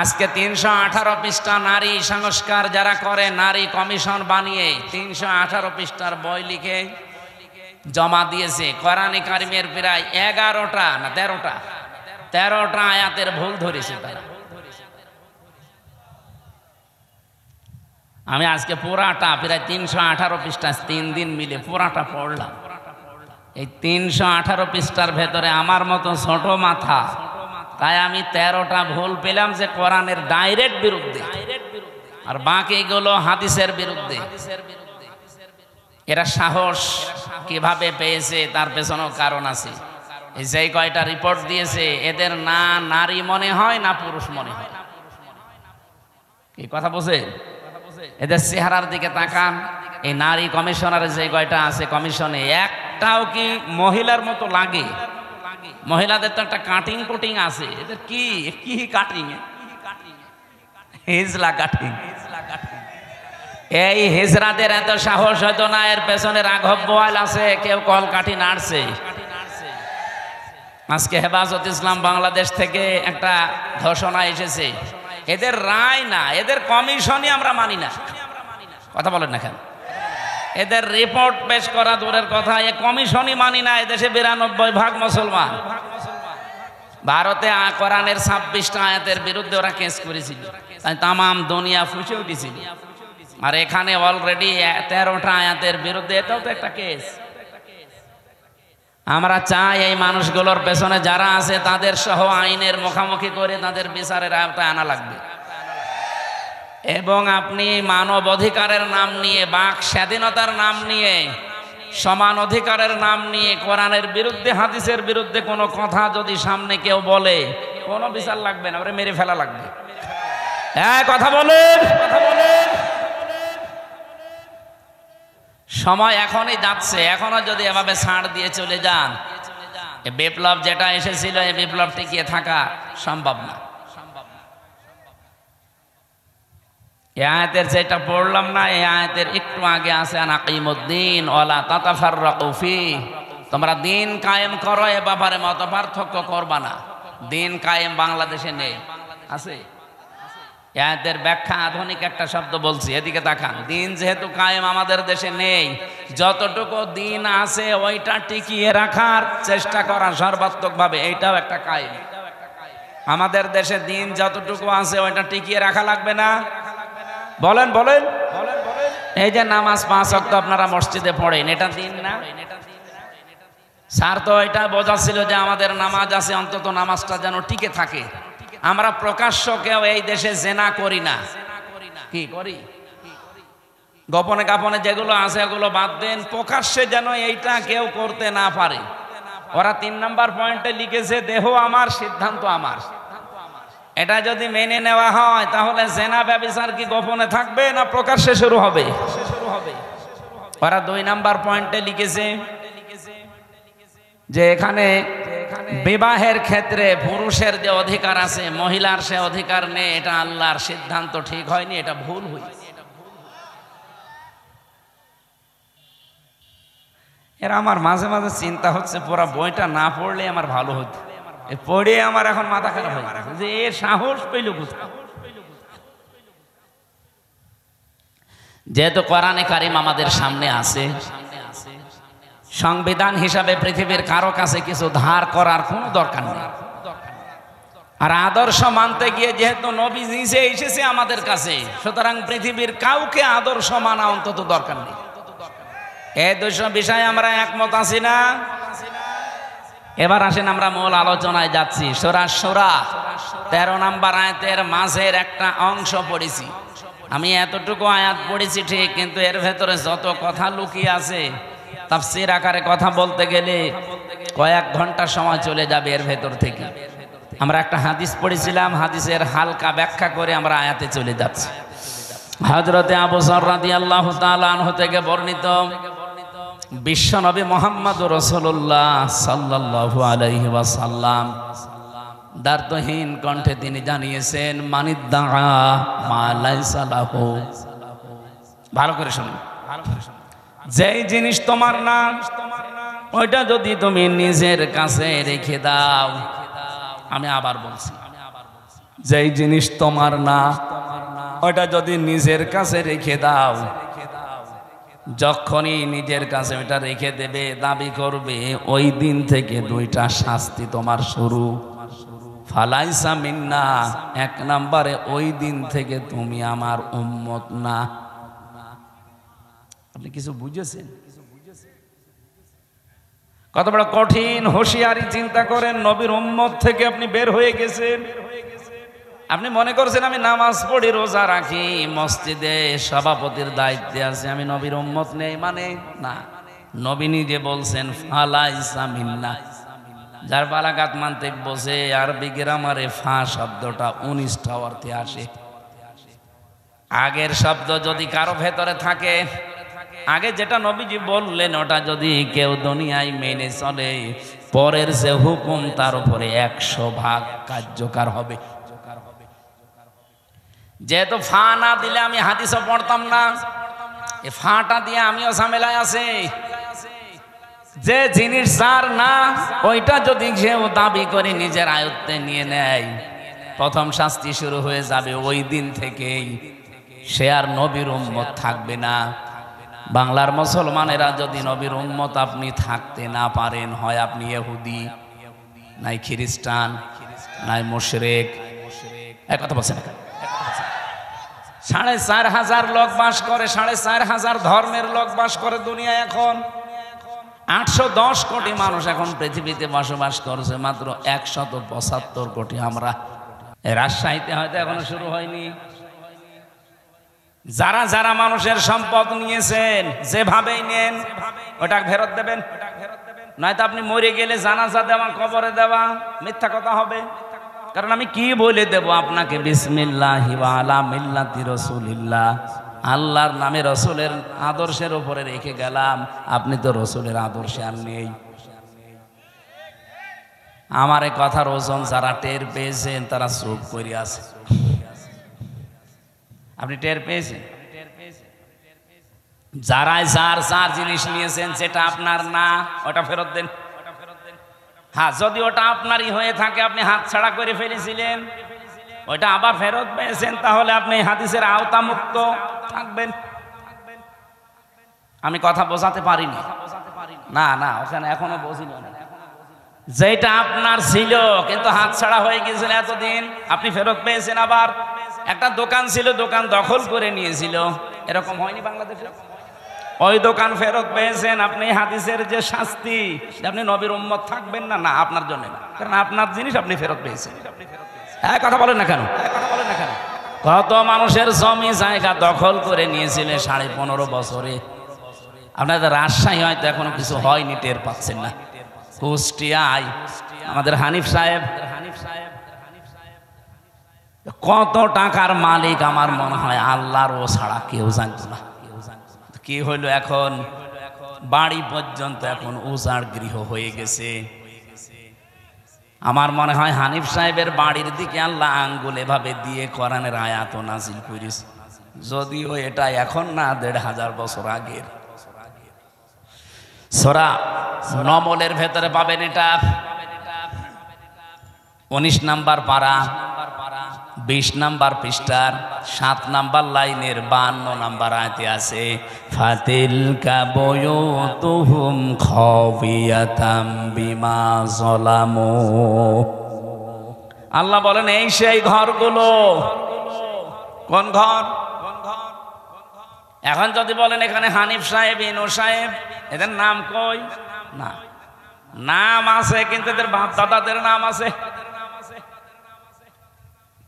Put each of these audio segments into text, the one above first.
আজকে ৩১৮ পৃষ্ঠা নারী সংস্কার যারা করে, নারী কমিশন বানিয়ে ৩১৮ পৃষ্ঠার বই লিখে জমা দিয়েছে। কোরআনে কারিমের প্রায় 11টা না 13টা আয়াতের ভুল ধরেছে তারা। আমি আজকে পুরাটা প্রায় ৩১৮ পৃষ্ঠা ৩ দিন মিলে পুরাটা পড়লাম। এই ৩১৮ পৃষ্ঠার ভেতরে আমার মতো ছোট মাথা, তাই আমি 13টা ভুল পেলাম যে কোরআনের ডাইরেক্ট বিরুদ্ধে, আর বাকিগুলো হাদিসের বিরুদ্ধে। এরা সাহস কিভাবে পেয়েছে তার পেছনেও কারণ আছে। এই যে কয়টা রিপোর্ট দিয়েছে, এদের না নারী মনে হয় না পুরুষ মনে হয়। কি কথা বলছে? এদের চেহারার দিকে তাকান। এই নারী কমিশনার যে কয়টা আছে কমিশনে, একটাও কি মহিলার মতো লাগে? মহিলাদের তো একটা কাটিং কুটিং আছে, এদের কি কি কাটিং? হিজলা কাটিং। এই হিজরাদের এত সাহস হয়তো না, এর পেছনে রাঘব বোয়াল আছে, কেউ কল কাঠি নাড়ছে। আজকে হেফাজত ইসলাম বাংলাদেশ থেকে একটা ঘোষণা এসেছে, এদের রায় না, এদের কমিশনই আমরা মানি না। কথা বলেন না কেন? এদের রিপোর্ট পেশ করা দূরের কথা, এ কমিশনই মানি না। এদেশে 92% মুসলমান। ভারতে কোরআনের 26টা আয়াতের বিরুদ্ধে ওরা কেস করেছিল, তাই তামাম দুনিয়া ফুঁসে উঠেছিল। আর এখানে অলরেডি 13টা আয়াতের বিরুদ্ধে, এটাও তো একটা কেস। আমরা চাই এই মানুষগুলোর পেছনে যারা আছে তাদের সহ আইনের মুখোমুখি করে তাদের বিচারের আওতায় আনা লাগবে। এবং আপনি মানব অধিকারের নাম নিয়ে, বাক স্বাধীনতার নাম নিয়ে, সমান অধিকারের নাম নিয়ে কোরআনের বিরুদ্ধে, হাদিসের বিরুদ্ধে কোনো কথা যদি সামনে কেউ বলে, কোনো বিচার লাগবে না, ওরে মেরে ফেলা লাগবে। হ্যাঁ, কথা বলেন, কথা বলেন। সময় এখনই যাচ্ছে, এখনো যদি এভাবে ছাড় দিয়ে চলে যান, বিপ্লব যেটা এসেছিল, এই বিপ্লব টিকিয়ে থাকা সম্ভব না। এই আয়াতের যেটা পড়লাম না, এই আয়াতের একটু আগে আছে আনাকিমুদ্দিন ওয়ালা তাতাফাররাকু ফীহি, তোমরা দিন কায়েম করো, এ ব্যাপারে মত পার্থক্য করবা না। দিন কায়েম বাংলাদেশে নেই, আছে? এই আয়াতের ব্যাখ্যা আধুনিক একটা শব্দ বলছি, এদিকে তাকান। দিন যেহেতু কায়েম আমাদের দেশে নেই, যতটুকু দিন আছে ওইটা টিকিয়ে রাখার চেষ্টা করা সর্বাত্মকভাবে, এইটাও একটা কায়েম। আমাদের দেশে দিন যতটুকু আছে ওইটা টিকিয়ে রাখা লাগবে না? বলেন বলেন। এই যে নামাজ 5 ওয়াক্ত আপনারা মসজিদে পড়েন, এটা দিন না? স্যার তো এটা বোঝাচ্ছিল যে আমাদের নামাজ আছে, অন্তত নামাজটা যেন টিকে থাকে। আমরা প্রকাশ্য কেউ এই দেশে জেনা করি না, কি করি? গোপনে গোপনে যেগুলো আছে ওগুলো বাদ দেন, প্রকাশ্যে যেন এইটা কেউ করতে না পারে। ওরা 3 নম্বর পয়েন্টে লিখেছে, দেহ আমার, সিদ্ধান্ত আমার। এটা যদি মেনে নেওয়া হয়, তাহলে জেনা ব্যভিচার কি গোপনে থাকবে না প্রকাশ্যে শুরু হবে? ওরা 2 নম্বর পয়েন্টে লিখেছে যে এখানে বিবাহের ক্ষেত্রে পুরুষের যে অধিকার আছে, মহিলার সে অধিকার নেই। এটা আল্লাহর সিদ্ধান্ত ঠিক হয়নি, এটা ভুল হয়েছে। এরা আমার মাঝে মাঝে চিন্তা হচ্ছে, পুরা বইটা না পড়লে আমার ভালো হতো। পড়ে আমার এখন মাথা খারাপ হয়ে গেছে যে এর সাহস পেল কোথায়? যেহেতু কোরআনে কারিম আমাদের সামনে আছে, সংবিধান হিসাবে পৃথিবীর কারো কাছে কিছু ধার করার কোনো দরকার নেই। আর আদর্শ মানতে গিয়ে যেহেতু নবী নিজে এসেছে আমাদের কাছে, সুতরাং পৃথিবীর কাউকে আদর্শ মানা অন্তত দরকার নেই। এই 2 বিষয়ে আমরা একমত আছি না? এবার আসেন আমরা মূল আলোচনায় যাচ্ছি। সূরা শূরা 13 নম্বর আয়াতের মাঝের একটা অংশ পড়েছি। আমি এতটুকু আয়াত পড়েছি ঠিক, কিন্তু এর ভেতরে যত কথা লুকিয়ে আছে, তাফসীর আকারে কথা বলতে গেলে কয়েক ঘন্টা সময় চলে যাবে এর ভেতর থেকে। আমরা একটা হাদিস পড়েছিলাম, হাদিসের হালকা ব্যাখ্যা করে আমরা আয়াতে চলে যাচ্ছি। হযরতে আবু যর রাদিয়াল্লাহু তাআলা আনহু থেকে বর্ণিত, বিশ্বনবী মুহাম্মদুর রাসূলুল্লাহ সাল্লাল্লাহু আলাইহি ওয়াসাল্লাম দার্থহীন কণ্ঠে তিনি জানিয়েছেন, মানিদ্দা মা লাইসা লাহু। ভালো করে শুনুন, যেই জিনিস তোমার না, ওইটা যদি তুমি নিজের কাছে রেখে দাও, আমি আবার বলছি, যেই জিনিস তোমার না ওটা যদি নিজের কাছে রেখে দাও, যখনই নিজের কাছে ওটা রেখে দেবে, দাবি করবে, ওই দিন থেকে দুইটা শাস্তি তোমার শুরু। ফালাইসা মিন্না, এক নম্বরে ওই দিন থেকে তুমি আমার উম্মত না। আপনি কিছু বুঝেছেন? কত বড় কঠিন হুঁশিয়ারি চিন্তা করেন। নবীর উম্মত থেকে আপনি বের হয়ে গেছেন। আপনি মনে করছেন আমি নামাজ পড়ি, রোজা রাখি, মসজিদে সভাপতির দায়িত্বে আছে, আমি নবীর উম্মত নেই মানে না। নবী নিজে বলছেন ফালাইসা মিন্না। যার বালাগাত মানতে বসে আরবি গ্রামারে ফা শব্দটা 19টা অর্থে আসে। আগের শব্দ যদি কারো ভেতরে থাকে, আগে যেটা নবীজি বললেন ওটা যদি কেউ দুনিয়ায় মেনে চলে, পরের যে হুকুম তার উপরে 100 ভাগ কার্যকর হবে। যেহেতু ফা না দিলে আমি হাদিসও পড়তাম না, এই ফাটা দিয়ে আমিও ঝামেলায় আছি। যে জিনিস যার না ওইটা যদি কেউ দাবি করে নিজের আয়ত্তে নিয়ে নেয়, প্রথম শাস্তি শুরু হয়ে যাবে ওই দিন থেকেই। সে আর নবীর উম্মত থাকবে না। বাংলার মুসলমানেরা যদি নবীর উম্মত আপনি থাকতে না পারেন, হয় আপনি ইহুদি, নাই খ্রিস্টান, নাই মুশরিক। এক কথা বলছেন, 4,500 লোক বাস করে, 4,500 ধর্মের লোক বাস করে দুনিয়া। এখন 810 কোটি মানুষ এখন পৃথিবীতে বসবাস করছে, মাত্র 175 কোটি আমরা। রাজশাহীতে হয়তো এখনো শুরু হয়নি। যারা যারা মানুষের সম্পদ নিয়েছেন, যেভাবেই নেন ওটা ফেরত দেবেন, নয়তো আপনি মরে গেলে জানাজা দেওয়া, কবরে দেওয়া মিথ্যা কথা হবে। কারণ আমি কি বলে দেব আপনাকে, বিসমিল্লাহি ওয়া আলা মিল্লাতি রাসূলিল্লাহ, আল্লাহর নামে রসুলের আদর্শের উপরে রেখে গেলাম, আপনি তো রসুলের আদর্শে আর নেই। আমার এই কথার ওজন যারা টের পেয়েছেন তারা চুপ করে আছে। আপনি টের পেয়েছেন? যারাই যার যার জিনিস নিয়েছেন, যেটা আপনার না ওটা ফেরত দেন। হ্যাঁ, যদি ওটা আপনারই হয়ে থাকে, আপনি হাত ছাড়া করে ফেলেছিলেন, ওইটা আবার ফেরত পেয়েছেন, তাহলে আপনি হাদিসের আওতামুক্ত থাকবেন। আমি কথা বোঝাতে পারিনি? না না, ওখানে এখনো বুঝিল না। যেটা আপনার ছিল কিন্তু হাত ছাড়া হয়ে গেছিল এতদিন, আপনি ফেরত পেয়েছেন। আবার একটা দোকান ছিল, দোকান দখল করে নিয়েছিল, এরকম হয়নি বাংলাদেশে? ওই দোকান ফেরত পেয়েছেন। আপনি হাদিসের যে শাস্তি, আপনি নবীর উম্মত থাকবেন না, না আপনার জন্য না, কারণ আপনার জিনিস আপনি ফেরত পেয়েছেন। হ্যাঁ, কথা বলেন না কেন? কত মানুষের জমি জায়গা দখল করে নিয়েছিলেন 15.5 বছরে। আপনাদের রাজশাহী হয়তো এখনো কিছু হয়নি, টের পাচ্ছেন না। কুষ্টিয়ায় আমাদের হানিফ সাহেব কত টাকার মালিক, আমার মনে হয় আল্লাহর ও ছাড়া কেউ জানতো না। কি হইল এখন? বাড়ি পর্যন্ত এখন উজাড় গৃহ হয়ে গেছে। আমার মনে হয় হানিফ সাহেবের বাড়ির দিকে আল্লাহ আঙ্গুল এভাবে দিয়ে কোরআনের আয়াত নাজিল করেছে, যদিও এটা এখন না, 1,500 বছর আগের। সূরা নমলের ভেতরে পাবেন এটা, 19 নাম্বার পারা, 20 নাম্বার পৃষ্ঠার 7 নাম্বার লাইনের 52 নাম্বার আয়াতে আছে, ফাতিলকা বুয়ুতুহুম খাওয়িয়াতাম বিমা যালামু। আল্লাহ বলেন এই সেই ঘরগুলো। কোন ঘর? এখন যদি বলেন এখানে হানিফ সাহেব, ইনু সাহেব, এদের নাম কই? না, নাম আছে কিন্তু এদের বাপ দাদাদের নাম আছে।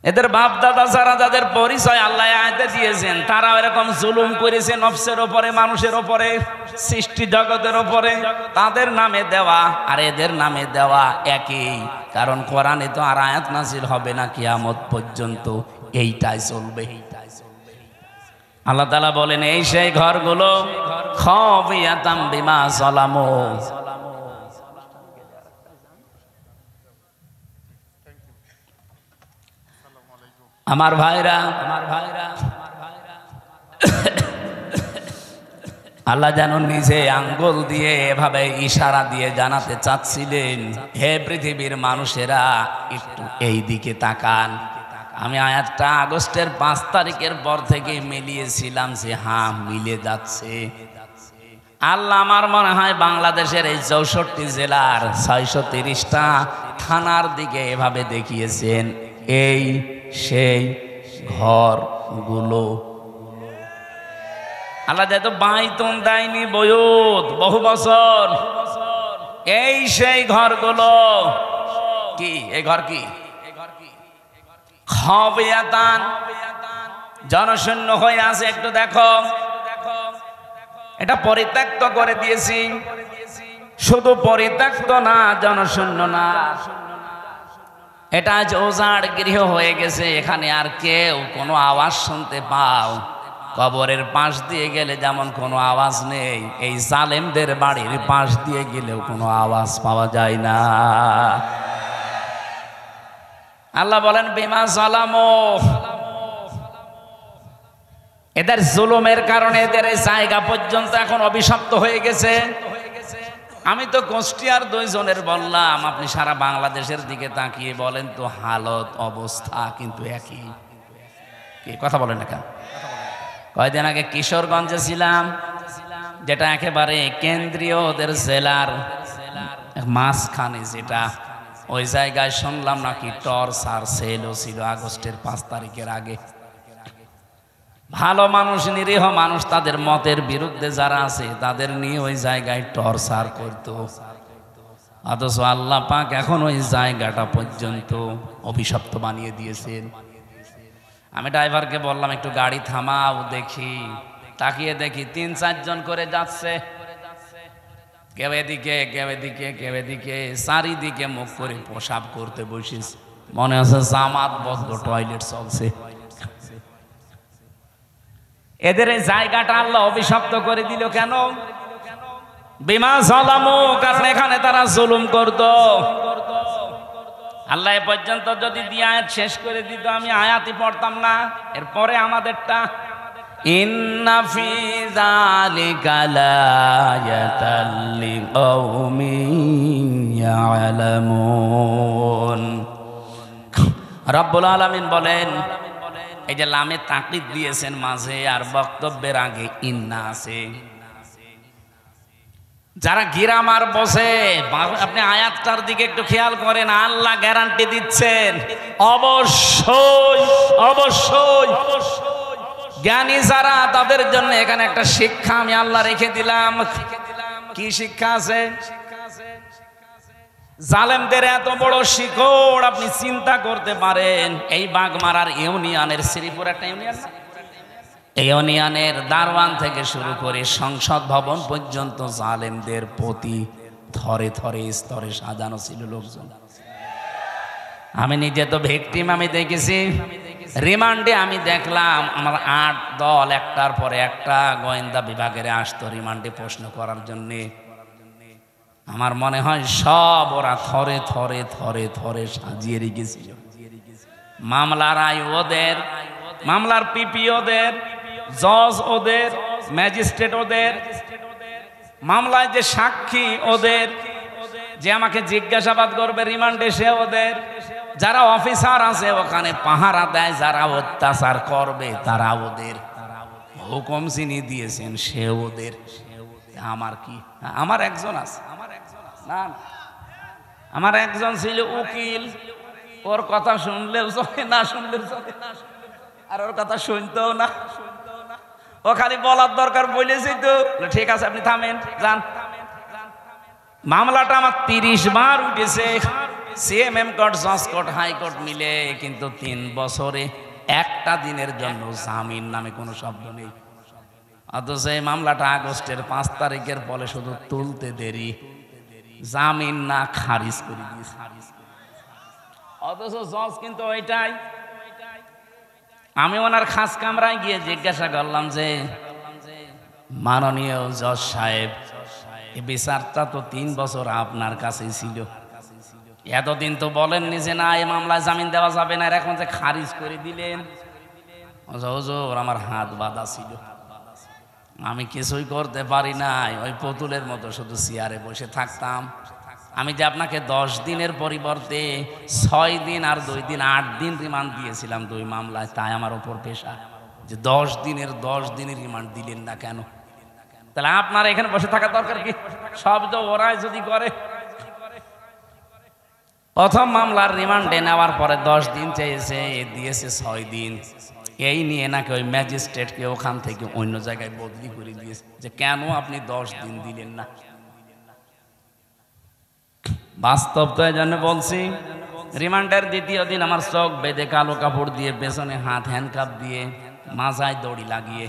এদের বাপ দাদা যারা, যাদের পরিচয় আল্লাহ আয়াতে দিয়েছেন, তারা এরকম জুলুম করেছে নফসের উপরে, মানুষের উপরে, সৃষ্টি জগতের উপরে, তাদের নামে দেওয়া আর এদের নামে দেওয়া একই। কারণ কোরআনে তো আর আয়াত নাজিল হবে না কিয়ামত পর্যন্ত, এইটাই চলবে। আল্লাহ তাআলা বলেন এই সেই ঘরগুলো, খাওয়িয়াতাম বিমা যালামু। আমার ভাইরা, আল্লাহ যেন নিজে আঙ্গুল দিয়ে এভাবে ইশারা দিয়ে জানাতে চাচ্ছিলেন, হে পৃথিবীর মানুষেরা একটু এই দিকে তাকান। আমি আয়াতটা আগস্টের 5 তারিখের পর থেকে মিলিয়েছিলাম যে হ্যাঁ মিলে যাচ্ছে। আল্লাহ আমার মনে হয় বাংলাদেশের এই 64 জেলার 630টা থানার দিকে এভাবে দেখিয়েছেন, এই সেই ঘরগুলো। আল্লাহ যেহেতু বাইতুন দেয়নি বয়ুত বহু বছর, এই সেই ঘরগুলো। কি এই ঘর? কি খাবিয়াতান, জনশূন্য হয়ে আছে। একটু দেখো, এটা পরিত্যক্ত করে দিয়েছি। শুধু পরিত্যক্ত না, জনশূন্য না, এটা আজ ওজাড় গৃহ হয়ে গেছে। এখানে আর কেউ কোনো আওয়াজ শুনতে পাও? কবরের পাশ দিয়ে গেলে যেমন কোনো আওয়াজ নেই, এই জালেমদের বাড়ির পাশ দিয়ে গেলেও কোনো আওয়াজ পাওয়া যায় না। আল্লাহ বলেন বিমা জালামু, এদের জুলুমের কারণে এদের এই জায়গা পর্যন্ত এখন অভিশপ্ত হয়ে গেছে। আমি তো কুষ্টিয়ার 2 জনের বললাম, আপনি সারা বাংলাদেশের দিকে তাকিয়ে বলেন তো, হালত অবস্থা কিন্তু একই। কি কথা বলেন না কেন? কয়দিন আগে কিশোরগঞ্জে ছিলাম, যেটা একেবারে কেন্দ্রীয় ওদের জেলার মাঝখানে, যেটা ওই জায়গায় শুনলাম নাকি টর্চার সেলও ছিল আগস্টের 5 তারিখের আগে। ভালো মানুষ, নিরীহ মানুষ, তাদের মতের বিরুদ্ধে যারা আছে তাদের নিয়ে ওই জায়গায় টর্চার করত। অথচ আল্লাহ পাক এখন ওই জায়গাটা পর্যন্ত অভিশপ্ত বানিয়ে দিয়েছেন। আমি ড্রাইভারকে বললাম একটু গাড়ি থামাও, দেখি। তাকিয়ে দেখি 3-4 জন করে যাচ্ছে, কেউ এদিকে কেউ এদিকে কেউ এদিকে, চারিদিকে মুখ করে প্রসাব করতে বসিস। মনে হচ্ছে জামাত বদ্ধ টয়লেট চলছে। এদের এই জায়গাটা আল্লাহ অভিশপ্ত করে দিল কেন? বিমা জালামু, কারণ এখানে তারা জুলুম করত। আল্লাহ এ পর্যন্ত যদি দিয়ে আয়াত শেষ করে দিত, আমি আয়াতই পড়তাম না। এরপরে আমাদেরটা, ইন্না ফি যালিকা লায়াতাল লিকাউমিন ইয়ালামুন। রব্বুল আলামিন বলেন, এই যে লামে তাকিদ দিয়েছেন মাঝে, আর বক্তব্যের আগে ইন্না আছে। যারা গিরামার বসে, আপনি আয়াতটার দিকে একটু খেয়াল করেন, আল্লাহ গ্যারান্টি দিচ্ছেন অবশ্যই অবশ্যই জ্ঞানী যারা, তাদের জন্য এখানে একটা শিক্ষা আমি আল্লাহ রেখে দিলাম। কি শিক্ষা আছে? জালেমদের এত বড় শিকড় আপনি চিন্তা করতে পারেন? এই বাগমারার ইউনিয়নের, শ্রীপুর একটা ইউনিয়ন, এই ইউনিয়নের দারওয়ান থেকে শুরু করে সংসদ ভবন পর্যন্ত জালেমদের প্রতি থরে থরে স্তরে সাজানো ছিল লোকজন। আমি নিজে তো ভিকটিম, আমি দেখেছি। রিমান্ডে আমি দেখলাম আমার 8 দল একটার পরে একটা গোয়েন্দা বিভাগের আসতো রিমান্ডে প্রশ্ন করার জন্যে। আমার মনে হয় সব ওরা থরে থরে থরে থরে সাজিয়ে রেখেছিল। মামলার আই ওদের, মামলার পিপি ওদের, জজ ওদের, ম্যাজিস্ট্রেট ওদের, মামলায় যে সাক্ষী ওদের, যে আমাকে জিজ্ঞাসাবাদ করবে রিমান্ডে সে ওদের, যারা অফিসার আছে ওখানে পাহারা দেয়, যারা অত্যাচার করবে তারা ওদের, হুকুম যিনি দিয়েছেন সে ওদের। আমার কি, আমার একজন আছে, না আমার একজন ছিল উকিল, ওর কথা শুনলেও চলে, না শুনলেও চলে, আর ওর কথা শুনতেও না। ও খালি বলার দরকার বলেছি তো, ঠিক আছে আপনি থামেন যান। মামলাটা আমার 30 বার উঠেছে, সিএমএম কোর্ট, জজ কোর্ট, হাইকোর্ট মিলে, কিন্তু 3 বছরে একটা দিনের জন্য জামিন নামে কোনো শব্দ নেই। অথচ এই মামলাটা আগস্টের 5 তারিখের পরে শুধু তুলতে দেরি, জামিন না খারিজ করে দিয়েছে। অথচ জজ কিন্তু ওইটাই। আমি ওনার খাস কামরায় গিয়ে জিজ্ঞাসা করলাম যে মাননীয় জজ সাহেব, এই বিচারটা তো 3 বছর আপনার কাছেই ছিল, এতদিন তো বলেননি যে না এই মামলায় জামিন দেওয়া যাবে না, আর এখন যে খারিজ করে দিলেন। হুজুর আমার হাত বাঁধা ছিল, আমি কিছুই করতে পারি নাই, ওই পুতুলের মতো শুধু চেয়ারে বসে থাকতাম। আমি যে আপনাকে 10 দিনের পরিবর্তে 6 দিন আর 2 দিন 8 দিন রিমান্ড দিয়েছিলাম 2 মামলায়, তাই আমার ওপর পেশা যে 10 দিনের রিমান্ড দিলেন না কেন? তাহলে আপনার এখানে বসে থাকা দরকার কি? সব তো ওরাই যদি করে। প্রথম মামলার রিমান্ডে নেওয়ার পরে 10 দিন চেয়েছে, দিয়েছে 6 দিন। এই নিয়ে নাকি ওই ম্যাজিস্ট্রেটকে ওখান থেকে অন্য জায়গায় বদলি করে দিয়েছে যে কেন আপনি 10 দিন দিলেন না। বাস্তব তো এই জন্য বলছি। রিমান্ডের দ্বিতীয় দিন আমার চোখ বেঁধে কালো কাপড় দিয়ে, পেছনে হাত হ্যান্ডকাপ দিয়ে, মাথায় দড়ি লাগিয়ে,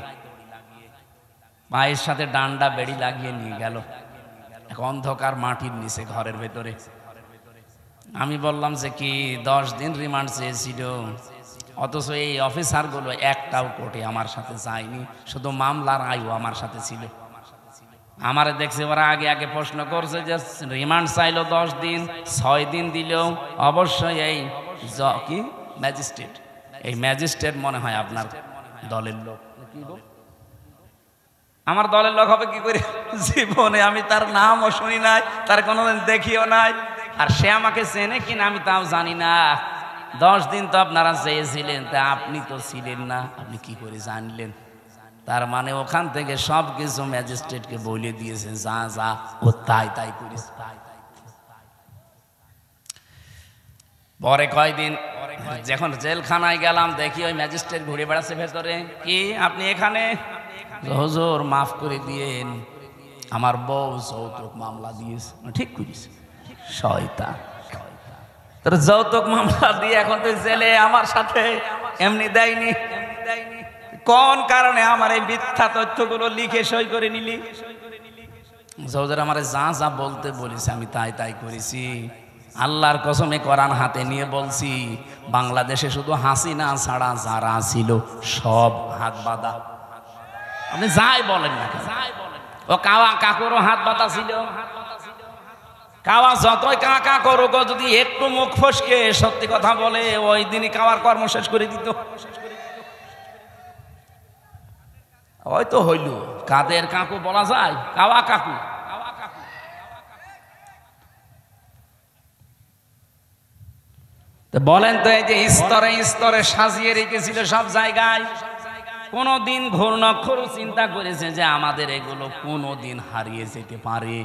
পায়ের সাথে ডান্ডা বেড়ি লাগিয়ে নিয়ে গেল এক অন্ধকার মাটির নিচে ঘরের ভেতরে। আমি বললাম যে কি 10 দিন রিমান্ড চেয়েছিল, অথচ এই অফিসারগুলো একটাও কোর্টে আমার সাথে যায়নি, শুধু মামলার আয়ু আমার সাথে ছিল। আমারে দেখছে ওরা আগে আগে প্রশ্ন করছে যে রিমান্ড চাইলো 10 দিন, 6 দিন দিলেও অবশ্যই এই কি ম্যাজিস্ট্রেট, এই ম্যাজিস্ট্রেট মনে হয় আপনার দলের লোক। আমার দলের লোক হবে কি করে? জীবনে আমি তার নামও শুনি নাই, তার কোনোদিন দেখিও নাই, আর সে আমাকে চেনে কিনা আমি তাও জানি না। 10 দিন তো আপনারা চেয়েছিলেন, তা আপনি তো ছিলেন না, আপনি কি করে জানলেন? তার মানে ওখান থেকে সব কিছু ম্যাজিস্ট্রেটকে বলে দিয়েছে, যা যা ও তাই তাই করিস। পরে কয়দিন যখন জেলখানায় গেলাম, দেখি ওই ম্যাজিস্ট্রেট ঘুরে বেড়াচ্ছে ভেতরে। কি আপনি এখানে? হুজুর মাফ করে দিয়েন, আমার বউ যৌতুক মামলা দিয়েছে। ঠিক করিস, শয়তান। তোর যৌতুক মামলা দিয়ে এখন তুই জেলে, আমার সাথে এমনি দেয়নি। কোন কারণে আমার এই মিথ্যা তথ্যগুলো লিখে সই করে নিলি? হুজুর আমারে যা যা বলতে বলেছে আমি তাই তাই করেছি। আল্লাহর কসমে কোরআন হাতে নিয়ে বলছি, বাংলাদেশে শুধু হাসিনা ছাড়া যারা ছিল সব হাত বাঁধা। আপনি যাই বলেন না, ও কাওয়া কাকুরও হাত বাঁধা ছিল। কাওয়া যতই কাকা করুক, যদি একটু মুখ ফসকে সত্যি কথা বলে, ওই দিনই কাওয়ার কর্ম শেষ করে দিত। হয়তো হইল কাদের কাকু বলা যায়, কাওয়া কাকু। বলেন তো, এই যে স্তরে স্তরে সাজিয়ে রেখেছিল সব জায়গায়, কোনদিন ঘূর্ণাক্ষর চিন্তা করেছে যে আমাদের এগুলো কোনদিন হারিয়ে যেতে পারে?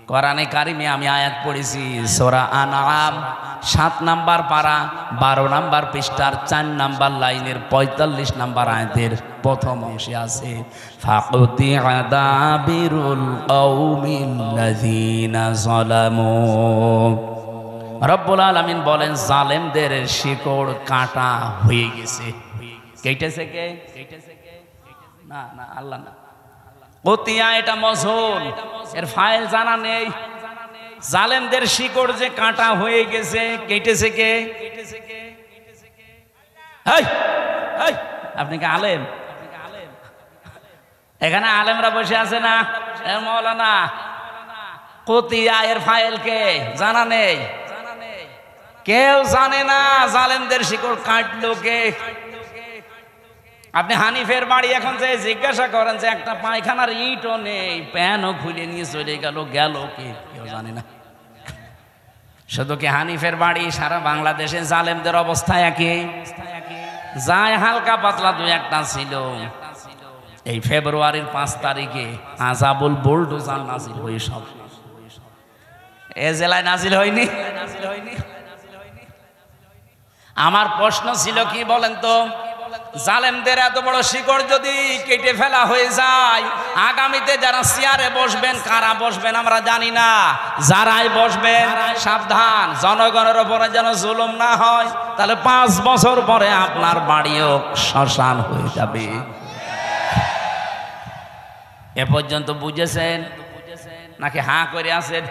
কোরআনে কারিমে আমি আয়াত পড়েছি, সূরা আনআম 7 নাম্বার পারা 12 নাম্বার পৃষ্ঠার 4 নাম্বার লাইনের 45 নাম্বার আয়াতের প্রথম অংশে আছে, ফাকুতিআ দাবিরুল কওমিল্লাযিনা যালামু। রব্বুল আলামিন বলেন, জালেমদের শিকড় কাটা হয়ে গেছে। কেটেছে কে? না না, আল্লাহ না। কতিয়া এটা মজহুল, এর ফাইল জানা নেই। জালেমদের শিকড় যে কাটা হয়ে গেছে, কেটেছে কে? আপনি কি আলেম? এখানে আলেমরা বসে আছে না? মৌলানা, কতিয়া এর ফাইল কে? জানা নেই, কেউ জানে না। জালেমদের শিকড় কাটলো কে? আপনি হানিফের বাড়ি এখন যে জিজ্ঞাসা করেন যে একটা পায়খানার ইটও নেই, প্যানও খুলে নিয়ে চলে গেল, গেল কে? কেউ জানে না। শুধু কি হানিফের বাড়ি, সারা বাংলাদেশে জালেমদের অবস্থা একই। যায় হালকা পাতলা 2-1টা ছিল। এই ফেব্রুয়ারির 5 তারিখে আযাবুল বুলডোজার নাজিল হয়ে সব এ জেলায় নাজিল হয়নি। আমার প্রশ্ন ছিল কি বলেন তো, জালেমদের এত বড় শিকড় যদি কেটে ফেলা হয়ে যায়, আগামীতে যারা চেয়ারে বসবেন, কারা বসবেন আমরা জানি না, যারাই বসবেন সাবধান, জনগণের উপরে যেন জুলুম না হয়। তাহলে 5 বছর পরে আপনার বাড়িও শ্মশান হয়ে যাবে। এ পর্যন্ত বুঝেছেন নাকি হাঁ করে আছেন?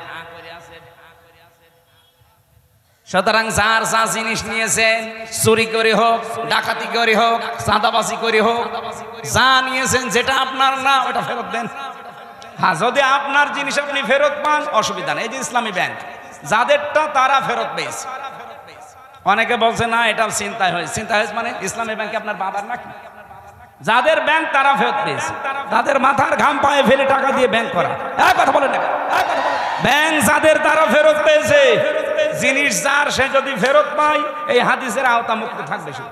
সুতরাং যার যা জিনিস নিয়েছেন, চুরি করে হোক, ডাকাতি করে হোক, চাঁদাবাজি করে হোক, যা নিয়েছেন যেটা আপনার না ওটা ফেরত দেন। হ্যাঁ, যদি আপনার জিনিস আপনি ফেরত পান অসুবিধা নেই। এই যে ইসলামী ব্যাংক, যাদেরটা তারা ফেরত পেয়েছে। অনেকে বলছে না এটা চিন্তায় হয়েছে। চিন্তা হয়েছে মানে ইসলামী ব্যাংকে আপনার বাবার নাকি? যাদের ব্যাংক তারা ফেরত পেয়েছে, তাদের মাথার ঘাম পায়ে ফেলে টাকা দিয়ে ব্যাংক করা। কথা বলেন না, কথা বলেন। ব্যাংক যাদের দ্বারা ফেরত পেয়েছে, জিনিস যার সে যদি ফেরত পায় এই হাদিসের আওতামুক্ত থাকবে সে।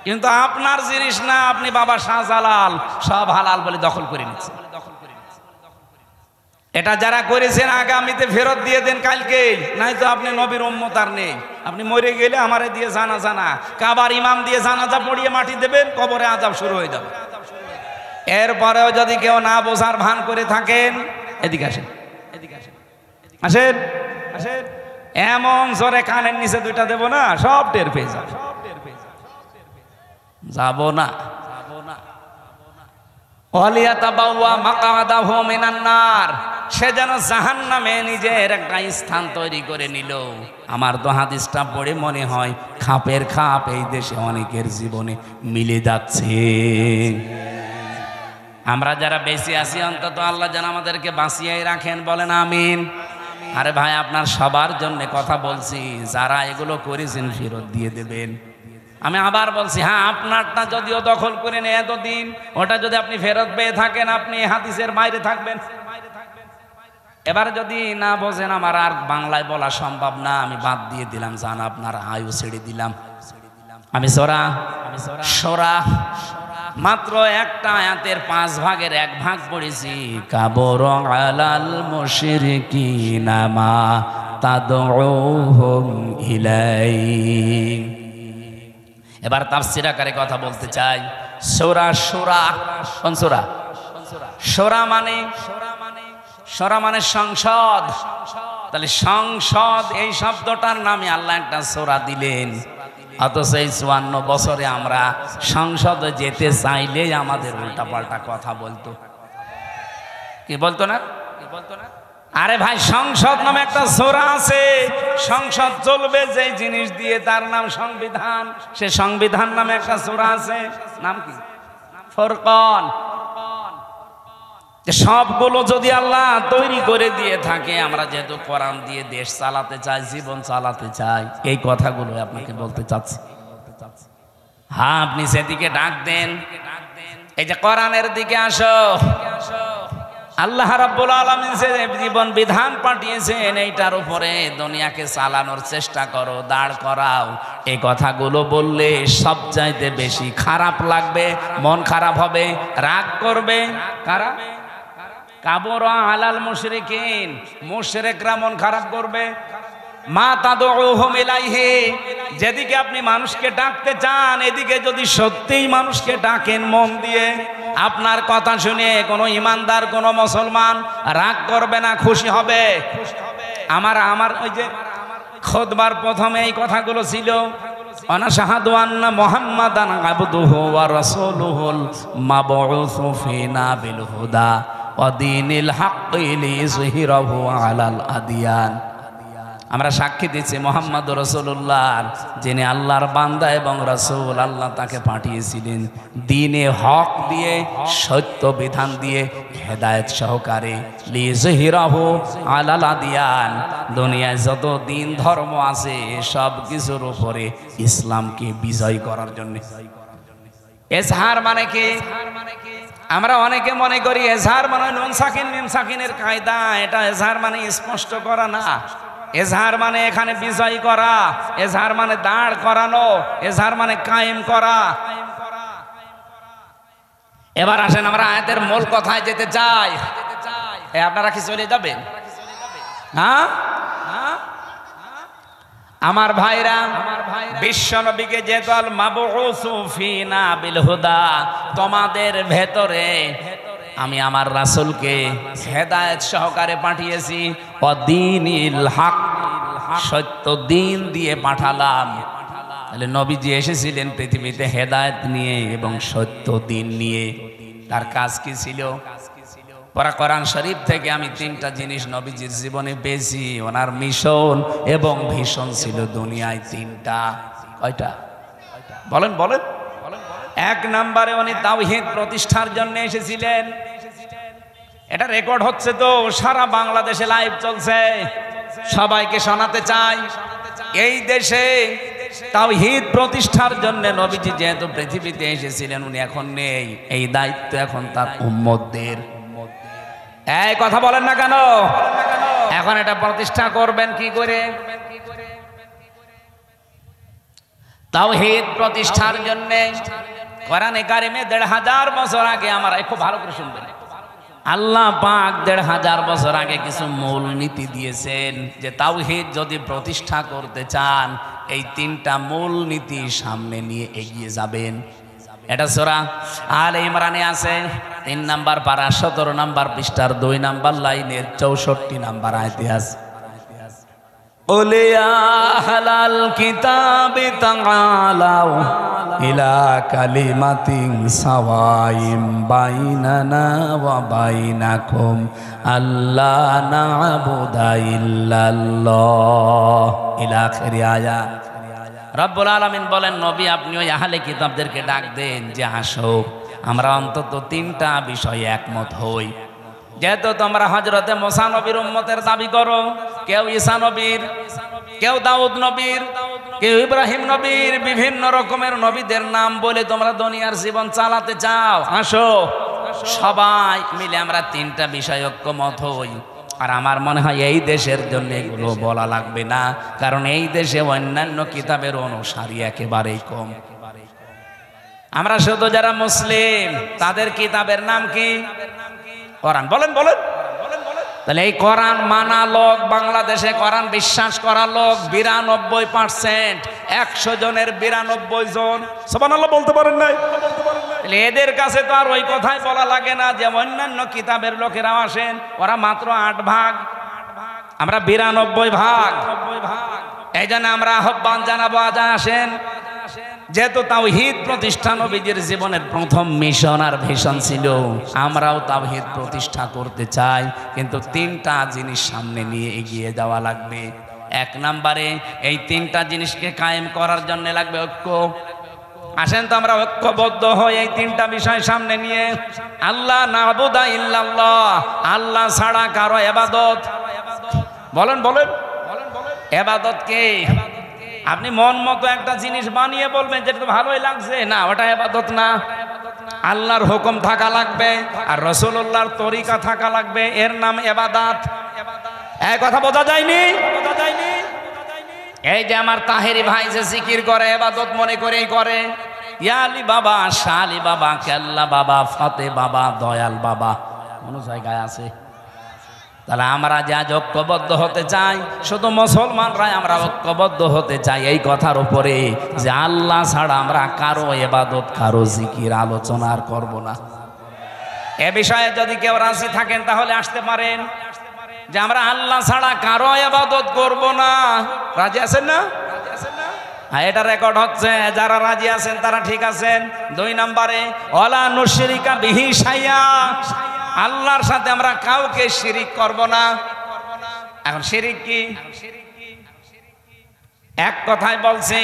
কিন্তু আপনার জিনিস না, আপনি বাবা শাহজালাল সব হালাল বলে দখল করে নিচ্ছেন। এটা যারা করেছেন আগামীতে ফেরত দিয়ে দেন কালকে, নাই তো আপনি নবীর উম্মত আর নেই। আপনি মরে গেলে আমারে দিয়ে জানাজা না, কাবার ইমাম দিয়ে জানাজা পড়িয়ে মাটি দেবেন, কবরে আযাব শুরু হয়ে যাবে। এরপরেও যদি কেউ না বোঝার ভান করে থাকেন, এদিকে আসেন, আসেন আসেন, এমন জোরে কানের নিচে দুইটা দেব না, সব টের পেয়ে যাবে। যাব না, সে যেন জাহান্নামে নিজের একটা স্থান তৈরি করে নিল। আমার তো হাদিসটা পড়ে মনে হয় খাপের খাপ এই দেশে অনেকের জীবনে মিলে যাচ্ছে। আমরা যারা বেঁচে আছি অন্তত আল্লাহ যেন আমাদেরকে বাঁচিয়ে রাখেন, বলেন আমিন। আরে ভাই, আপনার সবার জন্য কথা বলছি, যারা এগুলো করেছেন ফেরত দিয়ে দেবেন। আমি আবার বলছি, হ্যাঁ আপনারটা যদিও দখল করে নেয় এতদিন, ওটা যদি আপনি ফেরত পেয়ে থাকেন আপনি হাদিসের বাইরে থাকবেন। এবার যদি না বোঝেন, আমার আর বাংলায় বলা সম্ভব না, আমি বাদ দিয়ে দিলাম, জান আপনার আয়ু ছেড়ে দিলাম। আমি সূরা মাত্র একটা আয়াতের 5 ভাগের 1 ভাগ পড়েছি। কাবর আলাল মুশরিকিনা মা তাদউহুম ইলাইহি। এবার তাফসীর আকারে কথা বলতে চাই। সূরা কোন সূরা? সূরা মানে সংসদ। তাহলে সংসদ এই শব্দটার নামে আল্লাহ একটা সূরা দিলেন, অথচ এই 54 বছরে আমরা সংসদে যেতে চাইলেই আমাদের উল্টাপাল্টা কথা বলতো। কি বলতো না? আরে ভাই, সংসদ নামে একটা সূরা আছে, সংসদ চলবে যে জিনিস দিয়ে, তার নাম সংবিধান। সে সংবিধান নামে একটা সূরা আছে, নাম কি? ফুরকান। সবগুলো যদি আল্লাহ তৈরি করে দিয়ে থাকে, আমরা যেহেতু কোরআন দিয়ে দেশ চালাতে চাই, জীবন চালাতে চাই, এই কথাগুলো আপনাকে বলতে চাচ্ছি। হ্যাঁ, আপনি সেদিকে ডাক দেন, এই যে কোরআনের দিকে আসো। আল্লাহ রাব্বুল আলামিন যে জীবন বিধান পাঠিয়েছেন, এইটার উপরে দুনিয়াকে চালানোর চেষ্টা করো, দাঁড় করাও। এই কথাগুলো বললে সবচাইতে বেশি খারাপ লাগবে, মন খারাপ হবে, রাগ করবে কারা? কাবরা আলাল মুশরিকিন, মুশরিকরা মন খারাপ করবে। মা তাদউহুম ইলাইহি, যেদিকে আপনি মানুষকে ডাকতে চান, এদিকে যদি সত্যিই মানুষকে ডাকেন মন দিয়ে, আপনার কথা শুনে কোনো ইমানদার কোনো মুসলমান রাগ করবে না, খুশি হবে। আমার ওই যে খুতবার প্রথমে এই কথাগুলো ছিল, আনাশহাদু আন্না মুহাম্মাদান আবদুহু ওয়া রাসূলুহুল মাবউসু ফিনা বিল হুদা ওয়া দীনিল হাক্কি লিইযহিরাহু আলাল আদিয়ান। আমরা সাক্ষী দিচ্ছি মুহাম্মদ রাসূলুল্লাহ, যিনি আল্লাহর বান্দা এবং রাসূল, আল্লাহ তাকে পাঠিয়েছিলেন দ্বীনে হক দিয়ে, সত্য বিধান দিয়ে, হেদায়েত সহকারে। লিযহিরাহু আলাল আদিয়ান, দুনিয়ায় যত দিন ধর্ম আছে সব কিছুর উপরে ইসলামকে বিজয় করার জন্য। এজহার মানে কি? আমরা অনেকে মনে করি এজহার মানে নুন সাকিন মিম সাকিনের কায়দা। এটা এজহার মানে স্পষ্ট করা না। এজহার মানে এখানে বিজয় করা, এজহার মানে দাঁড় করানো, এজহার মানে কায়েম করা। এবার আসেন আমরা আয়াতের মূল কথায় যেতে চাই। আপনারা কি চলে যাবেন? হ্যাঁ, আমার ভাইরা, বিশ্ব নবীকে যেহেতু আল মাবউসু ফিনা বিল হুদা, তোমাদের ভেতরে আমি আমার রাসূলকে হেদায়েত সহকারে পাঠিয়েছি, দ্বীনিল হক, সত্য দিন দিয়ে পাঠালাম। তাহলে নবীজি এসেছিলেন পৃথিবীতে হেদায়েত নিয়ে এবং সত্য দিন নিয়ে। তার কাজ কি ছিল? পরা কোরআন শরীফ থেকে আমি 3টা জিনিস নবীজির জীবনে পেয়েছি। ওনার মিশন এবং ভিশন ছিল দুনিয়ায় 3টা। কয়টা? বলেন বলেন। 1 নম্বরে উনি তাওহীদ প্রতিষ্ঠার জন্য এসেছিলেন। এটা রেকর্ড হচ্ছে তো, সারা বাংলাদেশে লাইভ চলছে, সবাইকে শোনাতে চাই। এই দেশে তাওহীদ প্রতিষ্ঠার জন্য নবীজি যেহেতু পৃথিবীতে এসেছিলেন, উনি এখন নেই, এই দায়িত্ব এখন তার উম্মতদের। এই কথা বলেন না কেন? এখন এটা প্রতিষ্ঠা করবেন কি করে? তাওহীদ প্রতিষ্ঠার জন্য কোরআনে কারিমে ১৫০০ বছর আগে, আমরা খুব ভালো করে শুনবেন, আল্লাহ পাক ১৫০০ বছর আগে কিছু মূল নীতি দিয়েছেন যে তাওহীদ যদি প্রতিষ্ঠা করতে চান এই ৩টা মূল নীতি সামনে নিয়ে এগিয়ে যাবেন। এটা সূরা আলে ইমরানে আছে, ৩ নাম্বার পারা ১৭ নাম্বার পৃষ্ঠার ২ নাম্বার লাইনের ৬৪ নাম্বার আয়াতে আছে, قُلْ يَا أَهْلَ الْكِتَابِ تَعَالَوْا إِلَى كَلِمَةٍ سَوَاءٍ بَيْنَنَا وَبَيْنَكُمْ أَلَّا نَعْبُدَ إِلَّا اللَّهَ إِلَى آخِرِ آيَاتٍ। রব্বুল আলামিন বলেন, নবী আপনি ওই আহলে কিতাবদেরকে ডাক দেন যে আসো আমরা অন্তত ৩টা বিষয়ে একমত হই। যেহেতু তোমরা হযরতে মুসা নবীর উম্মতের দাবি করো, কেউ ঈসা নবীর, কেউ দাউদ নবীর, কেউ ইব্রাহিম নবীর, বিভিন্ন রকমের নবীদের নাম বলে তোমরা দুনিয়ার জীবন চালাতে চাও, আসো সবাই মিলে আমরা ৩টা বিষয় ঐক্যমত হই। আর আমার মনে হয় এই দেশের জন্য এগুলো বলা লাগবে না, কারণ এই দেশে অন্যান্য কিতাবের অনুসারী একেবারেই কম। আমরা শুধু যারা মুসলিম তাদের কিতাবের নাম কি? কোরআন। বলেন বলেন। তাহলে এই কোরআন মানা লোক, বাংলাদেশে কোরআন বিশ্বাস করা লোক ৯২%। ১০০ জনের ৯২ জন সুবহানাল্লাহ বলতে পারেন নাই? এদের কাছে তো আর ওই কথাই বলা লাগে না যে অন্যান্য কিতাবের লোকেরাও আসেন, ওরা মাত্র ৮ ভাগ, আমরা ৯২ ভাগ। এই জন্য আমরা আহ্বান জানাবো, আজ আসেন। যেহেতু তাওহীদ প্রতিষ্ঠা নবীজির জীবনের প্রথম মিশন আর ভিশন ছিল, আমরাও তাওহীদ প্রতিষ্ঠা করতে চাই, কিন্তু ৩টা জিনিস সামনে নিয়ে এগিয়ে যাওয়া লাগবে। ১ নম্বরে এই 3টা জিনিসকে কায়েম করার জন্য লাগবে ঐক্য। আসেন তো আমরা ঐক্যবদ্ধ হই এই 3টা বিষয় সামনে নিয়ে। আল্লাহ নাবুদা ইল্লাল্লাহ, আল্লাহ ছাড়া কারো ইবাদত। বলেন বলেন, ইবাদত কি? আপনি মন মতো একটা জিনিস বানিয়ে বলবেন যেটা তো ভালোই লাগছে, না ওটা ইবাদত না। আল্লাহর হুকুম থাকা লাগবে আর রাসূলুল্লাহর তরিকা থাকা লাগবে, এর নাম ইবাদত। এই কথা বোঝা যায়নি? এই যে আমার তাহেরি ভাই যে জিকির করে ইবাদত মনে করেই করে, ইয়া আলী বাবা, শাহ আলী বাবা, কেল্লা বাবা, ফতে বাবা, দয়াল বাবা, কোন জায়গায় আছে? তাহলে আমরা যা ঐক্যবদ্ধ হতে চাই, শুধু মুসলমানরাই আমরা ঐক্যবদ্ধ হতে চাই এই কথার উপরে যে আল্লাহ ছাড়া আমরা কারো ইবাদত, কারো জিকির আলোচনা আর করব না। এ বিষয়ে যদি কেউ রাজি থাকেন তাহলে আসতে পারেন যে আমরা আল্লাহ ছাড়া কারো ইবাদত করব না। রাজি আছেন না? এটা রেকর্ড হচ্ছে, যারা রাজি আছেন তারা ঠিক আছেন। 2 নম্বরে ওয়ালা নুশরিকা বিহি শাইয়া, আল্লাহর সাথে আমরা কাউকে শিরিক করব না। এখন শিরিক কি? এক কথায় বলছি,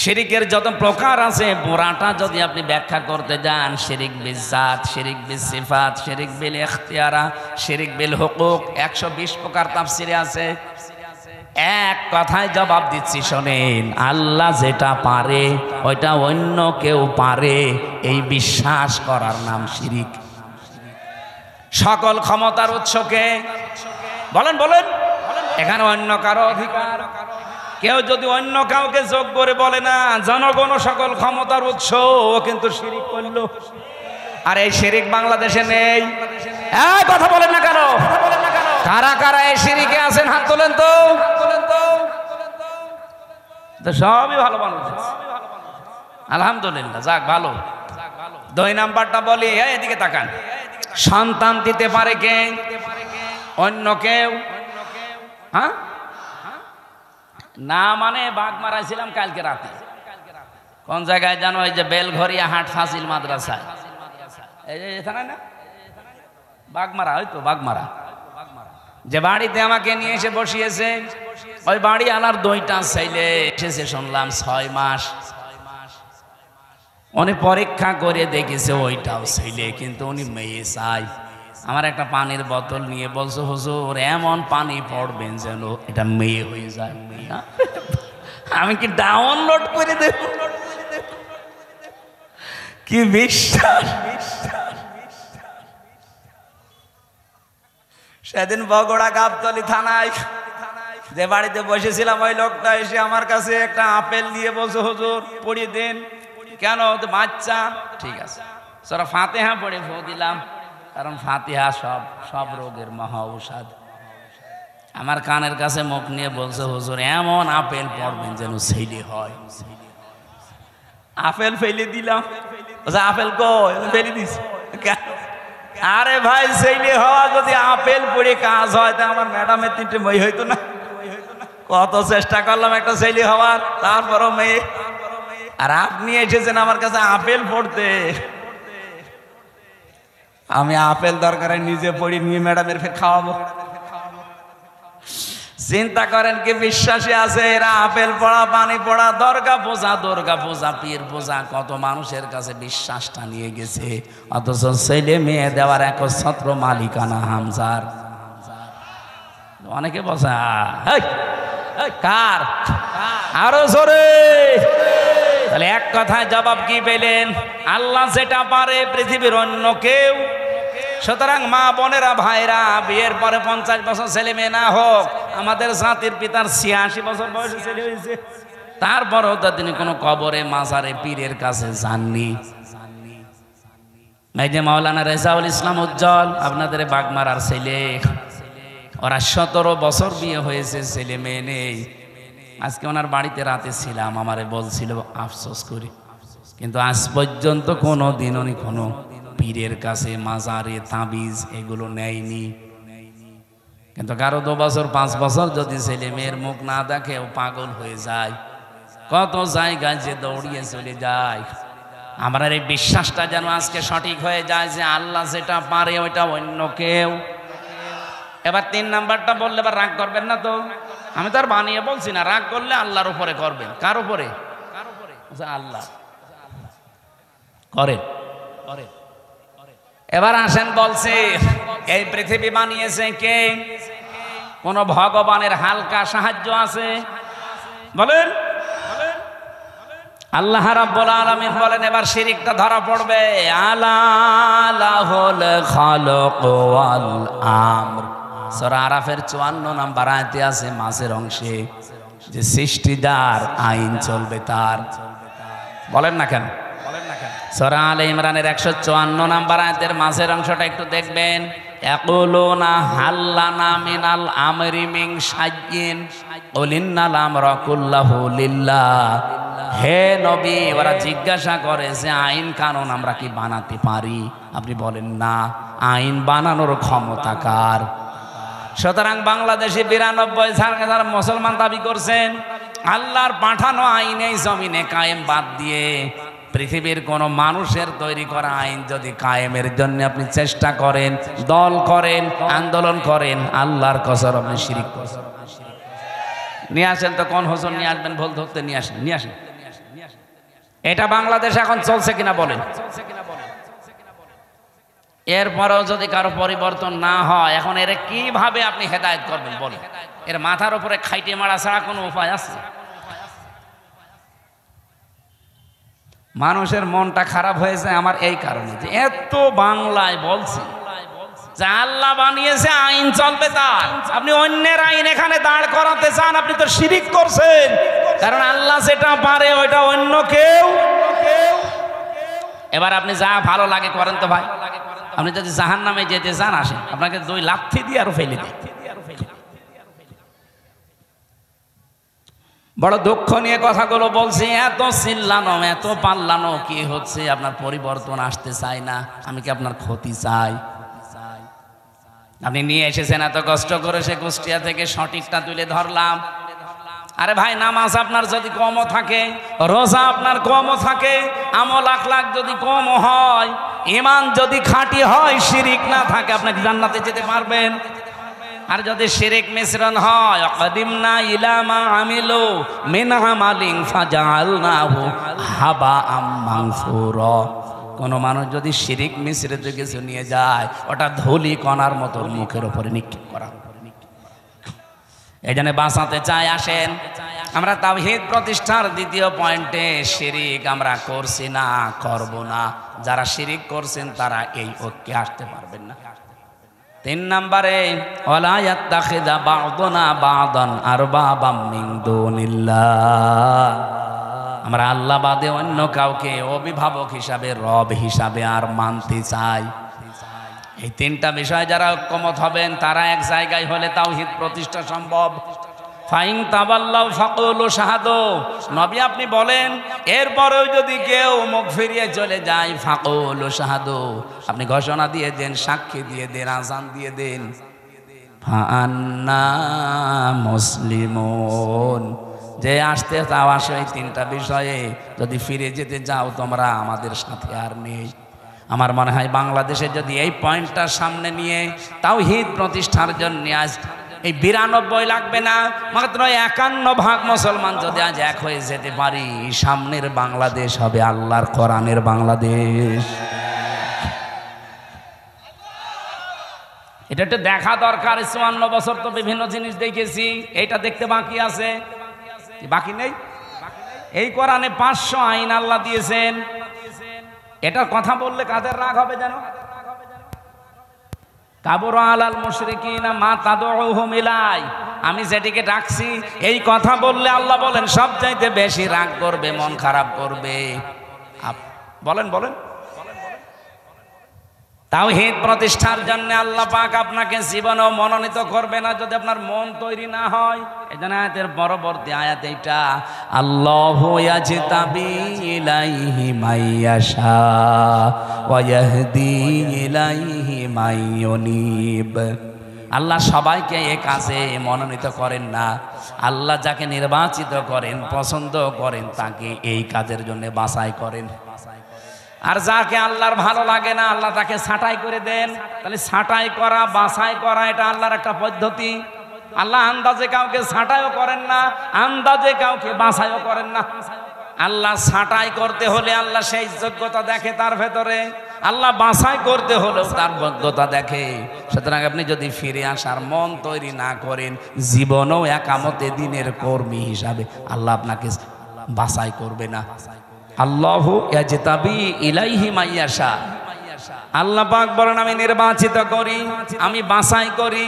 শিরিকের যত প্রকার আছে পুরাটা যদি আপনি ব্যাখ্যা করতে যান, শিরিক বিল জাত, শিরিক বিল সিফাত, শিরিক বিল ইখতিয়ারা, শিরিক বিল হুকুক, 120 প্রকার তাফসিরে আছে। এক কথায় জবাব দিচ্ছি, শোনেন, আল্লাহ যেটা পারে ওইটা অন্য কেউ পারে, এই বিশ্বাস করার নাম শিরিক। সকল ক্ষমতার উৎসকে বলেন বলেন, এখানে অন্য কারো অধিকার, কেউ যদি অন্য কাউকে যোগ করে বলে না জনগণ সকল ক্ষমতার উৎস, ও কিন্তু শিরিক করলো। আর এই শিরিক বাংলাদেশে নেই। কথা বলেন না কেন? কারা কারা এই শিরিকে আছেন হাত তোলেন তো। সবই ভালো মানুষ, আলহামদুলিল্লাহ, যাক ভালো। 2 নাম্বারটা বলি, এদিকে তাকান। সন্তান দিতে পারে কে? অন্য কেউ? হ্যাঁ না, মানে বাঘ মারাইছিলাম কালকে রাতে। কোন জায়গায় জানো? এই যে বেলঘরিয়া হাট ফাজিল মাদ্রাসায়, এই যে এখানে না বাঘমারা, হয়তো বাঘমারা, যে বাড়িতে আমাকে নিয়ে এসে বসিয়েছে, ওই বাড়ি আলার 2টা ছেলে এসেছে শুনলাম 6 মাস। উনি পরীক্ষা করে দেখেছে ওইটাও ছেলে, কিন্তু উনি মেয়ে চাই। আমার একটা পানির বোতল নিয়ে বলছো, হুজুর এমন পানি পড়বেন যেন এটা মেয়ে হয়ে যায়। আমি কি ডাউনলোড করে দেব? কি বিশ্বাস! সেদিন বগুড়া গাবতলী থানায় যে বাড়িতে বসেছিলাম ওই লোকটা এসে আমার কাছে একটা আপেল দিয়ে বলছে, হুজুর পড়িয়ে দেন। কেন? বাচ্চা। ঠিক আছে, সূরা ফাতিহা পড়ে ফু দিলাম, কারণ ফাতিহা সব রোগের মহা ঔষধ। আমার কানের কাছে মুখ নিয়ে বলছে, হুজুর এমন আপেল পড়বেন যেন ছেলে হয়। আপেল ফেলে দিলাম। আপেল কই? ফেলে দিছি। আরে ভাই, ছেলে হওয়া যদি আপেল পড়ে কাজ হয় তা আমার ম্যাডামের 3টে মেয়ে হইতো না? কত চেষ্টা করলাম একটা ছেলে হওয়ার, তারপরও মেয়ে। আর আপনি এসেছেন আমার কাছে আপেল পড়তে। আমি আপেল দরকার নিজে পড়ি, নিয়ে ম্যাডামের ফের খাওয়াবো। চিন্তা করেন কি বিশ্বাসী আছে এরা? আপেল পড়া, পানি পড়া, দুর্গা পূজা, পীর পূজা, কত মানুষের কাছে বিশ্বাসটা নিয়ে গেছে। অথচ ছেলে মেয়ে দেওয়ার একচ্ছত্র মালিকানা হামজার। অনেকে বসে কার? আরো জোরে। তাহলে এক কথায় জবাব কি পেলেন? আল্লাহ যেটা পারে পৃথিবীর অন্য কেউ। সুতরাং মা বোনেরা, ভাইরা, বিয়ের পরে 50 বছর ছেলে মেয়ে না হোক, আমাদের জাতির পিতার 86 বছর বয়সে ছেলে হয়েছে, তারপরেও তো তিনি কোনো কবরে, মাজারে, পীরের কাছে যাননি। এই যে মাওলানা রেজাউল ইসলাম উজ্জ্বল, আপনাদের বাগমারার ছেলে, ওরা 17 বছর বিয়ে হয়েছে, ছেলে মেয়ে নেই। আজকে ওনার বাড়িতে রাতে ছিলাম, আমারে বলছিল আফসোস করি, কিন্তু আজ পর্যন্ত কোনো দিন উনি কোনো পীরের কাছে, মাজারে, তাবিজ এগুলো নেয়নি। কিন্তু কারো 2 বছর 5 বছর যদি ছেলে মেয়ের মুখ না দেখে ও পাগল হয়ে যায়, কত জায়গায় যে দৌড়িয়ে চলে যায়। আমার এই বিশ্বাসটা যেন আজকে সঠিক হয়ে যায় যে আল্লাহ যেটা পারে ওইটা অন্য কেউ। এবার 3 নাম্বারটা বললে এবার রাগ করবেন না তো? আমি তো আর বানিয়ে বলছি না, রাগ করলে আল্লাহর উপরে করবেন। কার উপরে? আল্লাহ করেন। এবার আসেন, বলছে এই পৃথিবী বানিয়েছে কে? কোন ভগবানের হালকা সাহায্য আছে? বলেন। আল্লাহ রাব্বুল আলামিন বলেন, এবার শিরিকটা ধরা পড়বে। আলা লাহুল খালাক ওয়াল আমর। সূরা আরাফের 54 নম্বর আয়াতে আছে মাঝের অংশে যে সৃষ্টিদার, আইন চলবে তার। বলেন না কেন? সূরা আলে ইমরানের 154 নম্বর আয়াতের মাঝের অংশটা একটু দেখবেন। ইয়াকুলুনা হাল্লানা মিনাল আমরি মিন শাইইন কুল ইন্নাল আমরা কুল্লাহু লিল্লাহ। হে নবী, ওরা জিজ্ঞাসা করে যে আইন কানুন আমরা কি বানাতে পারি? আপনি বলেন না, আইন বানানোর ক্ষমতা কার? সুতরাং বাংলাদেশে 92,000 মুসলমান দাবি করছেন আল্লাহর পাঠানো আইন এই জমিনে কায়েম বাদ দিয়ে পৃথিবীর কোন মানুষের তৈরি করা আইন যদি কায়েমের জন্য আপনি চেষ্টা করেন, দল করেন, আন্দোলন করেন, আল্লাহর কসম আপনি শিরিক করছেন। নিয়ে আসেন তো, কোন হোসেন নিয়ে আসবেন, ভুল ধরতে নিয়ে আসেন, নিয়ে আসেন। এটা বাংলাদেশ এখন চলছে কিনা বলেন? এরপরেও যদি কারো পরিবর্তন না হয়, এখন এর কিভাবে আপনি হেদায়েত করবেন বলেন? এর মাথার উপরে খাইটে মারা ছাড়া কোনো উপায় আছে? মানুষের মনটা খারাপ হয়েছে আমার এই কারণে যে এত বাংলায় বলছি যে আল্লাহ বানিয়েছে, আইন চলবে তার। আপনি অন্যের আইন এখানে দাঁড় করাতে চান, আপনি তো শিরিক করছেন। কারণ আল্লাহ যেটা পারে ওইটা অন্য কেউ। এবার আপনি যা ভালো লাগে করেন তো ভাই। আপনি যদি জাহান্নামে যেতে চান আসেন, আপনাকে 2 লাথি দিয়ে আরো ফেলে দিই। বড় দুঃখ নিয়ে কথাগুলো বলছি। এত চিল্লানো, এত পাল্লানো কি হচ্ছে? আপনার পরিবর্তন আসতে চাই না, আমি কি আপনার ক্ষতি চাই? আপনি নিয়ে এসেছেন এত কষ্ট করে, সে কুষ্টিয়া থেকে সঠিকটা তুলে ধরলাম। আরে ভাই, নামাজ আপনার যদি কমও থাকে, রোজা আপনার কমও থাকে, আমল আখলাক যদি কমও হয়, ঈমান যদি খাঁটি হয়, শিরিক না থাকে, আপনাকে জান্নাতে যেতে পারবেন। আর যদি শিরিক মিশ্রণ হয়, কাদিমনা ইলা মা আমিলু মিন আমালিন ফাজআলনাহু হাবাআম মানসুরা। কোন মানুষ যদি শিরিক মিশ্রিত কিছু নিয়ে যায়, ওটা ধুলি কণার মতো মুখের উপরে নিক্ষেপ করা। এই জন্য বাঁচাতে চাই। আসেন আমরা তাওহীদ প্রতিষ্ঠার 2য় পয়েন্টে, শিরিক আমরা করছি না, করব না। যারা শিরিক করছেন তারা এই ঐক্যে আসতে পারবেন না। তিন নম্বরে ওয়ালা ইয়াত্তাখিযা বা'দুনা বা'দান আরবাবাম মিন দুনিল্লাহ, আমরা আল্লাহ বাদে অন্য কাউকে অভিভাবক হিসাবে, রব হিসাবে আর মানতে চাই। এই তিনটা বিষয় যারা ঐক্যমত হবেন তারা এক জায়গায় হলে তাওহীদ প্রতিষ্ঠা সম্ভব। ফাইন তাবাল্লাউ ফাকুলু শাহাদু, নবী আপনি বলেন, এরপরেও যদি কেউ মুখ ফিরিয়ে চলে যায়, ফাকুলু শাহাদু, আপনি ঘোষণা দিয়ে দেন, সাক্ষী দিয়ে দেন, আযান দিয়ে দেন, ফাআন্না মুসলিমুন, যে আসতে চাও আসো, এই তিনটা বিষয়ে যদি ফিরে যেতে যাও তোমরা আমাদের সাথে আর নেই। আমার মনে হয় বাংলাদেশে যদি এই পয়েন্টটা সামনে নিয়ে তাওহীদ প্রতিষ্ঠার জন্য আজ এই 92 লাগবে না, মাত্র 51% মুসলমান যদি আজ এক হয়ে যেতে পারি, সামনের বাংলাদেশ হবে আল্লাহর কোরআনের বাংলাদেশ। এটা একটু দেখা দরকার। 54 বছর তো বিভিন্ন জিনিস দেখেছি, এইটা দেখতে বাকি আছে, বাকি নেই। এই কোরআনে 500 আইন আল্লাহ দিয়েছেন, এটার কথা বললে কাদের রাগ হবে জানো? কাবুরা আলাল মুশরিকিনা মা তাদউহুম ইলাই, আমি যেটিকে ডাকছি এই কথা বললে আল্লাহ বলেন সবচাইতে বেশি রাগ করবে, মন খারাপ করবে। বলেন বলেন, তাওহীদ প্রতিষ্ঠার জন্য আল্লাহ পাক আপনাকে জীবনেও মনোনীত করবে না যদি আপনার মন তৈরি না হয়। এই জন্য আয়াতের পরবর্তী আয়াত এইটা, আল্লাহু ইয়াজতাবি ইলাইহি মাইয়াশা ওয়া ইয়াহদি ইলাইহি মাইয়ুনিব। আল্লাহ সবাইকে এই কাজে মনোনীত করেন না, আল্লাহ যাকে নির্বাচিত করেন, পছন্দ করেন, তাকে এই কাজের জন্য বাছাই করেন। আর যাকে আল্লাহর ভালো লাগে না আল্লাহ তাকে ছাঁটাই করে দেন। তাহলে ছাঁটাই করা, বাছাই করা, এটা আল্লাহর একটা পদ্ধতি। আল্লাহ আন্দাজে কাউকে ছাঁটাইও করেন না, আন্দাজে কাউকে বাছাইও করেন না। আল্লাহ ছাঁটাই করতে হলে আল্লাহ সেই যোগ্যতা দেখে তার ভেতরে, আল্লাহ বাছাই করতে হলেও তার যোগ্যতা দেখে। সুতরাং আপনি যদি ফিরে আসার মন তৈরি না করেন, জীবনেও একামতে দিনের কর্মী হিসাবে আল্লাহ আপনাকে বাছাই করবে না। আল্লাহু ইয়াজতাবি ইলাইহি মাইয়াশা, আল্লাহ পাক বলেন আমি নির্বাচিত করি, আমি বাছাই করি,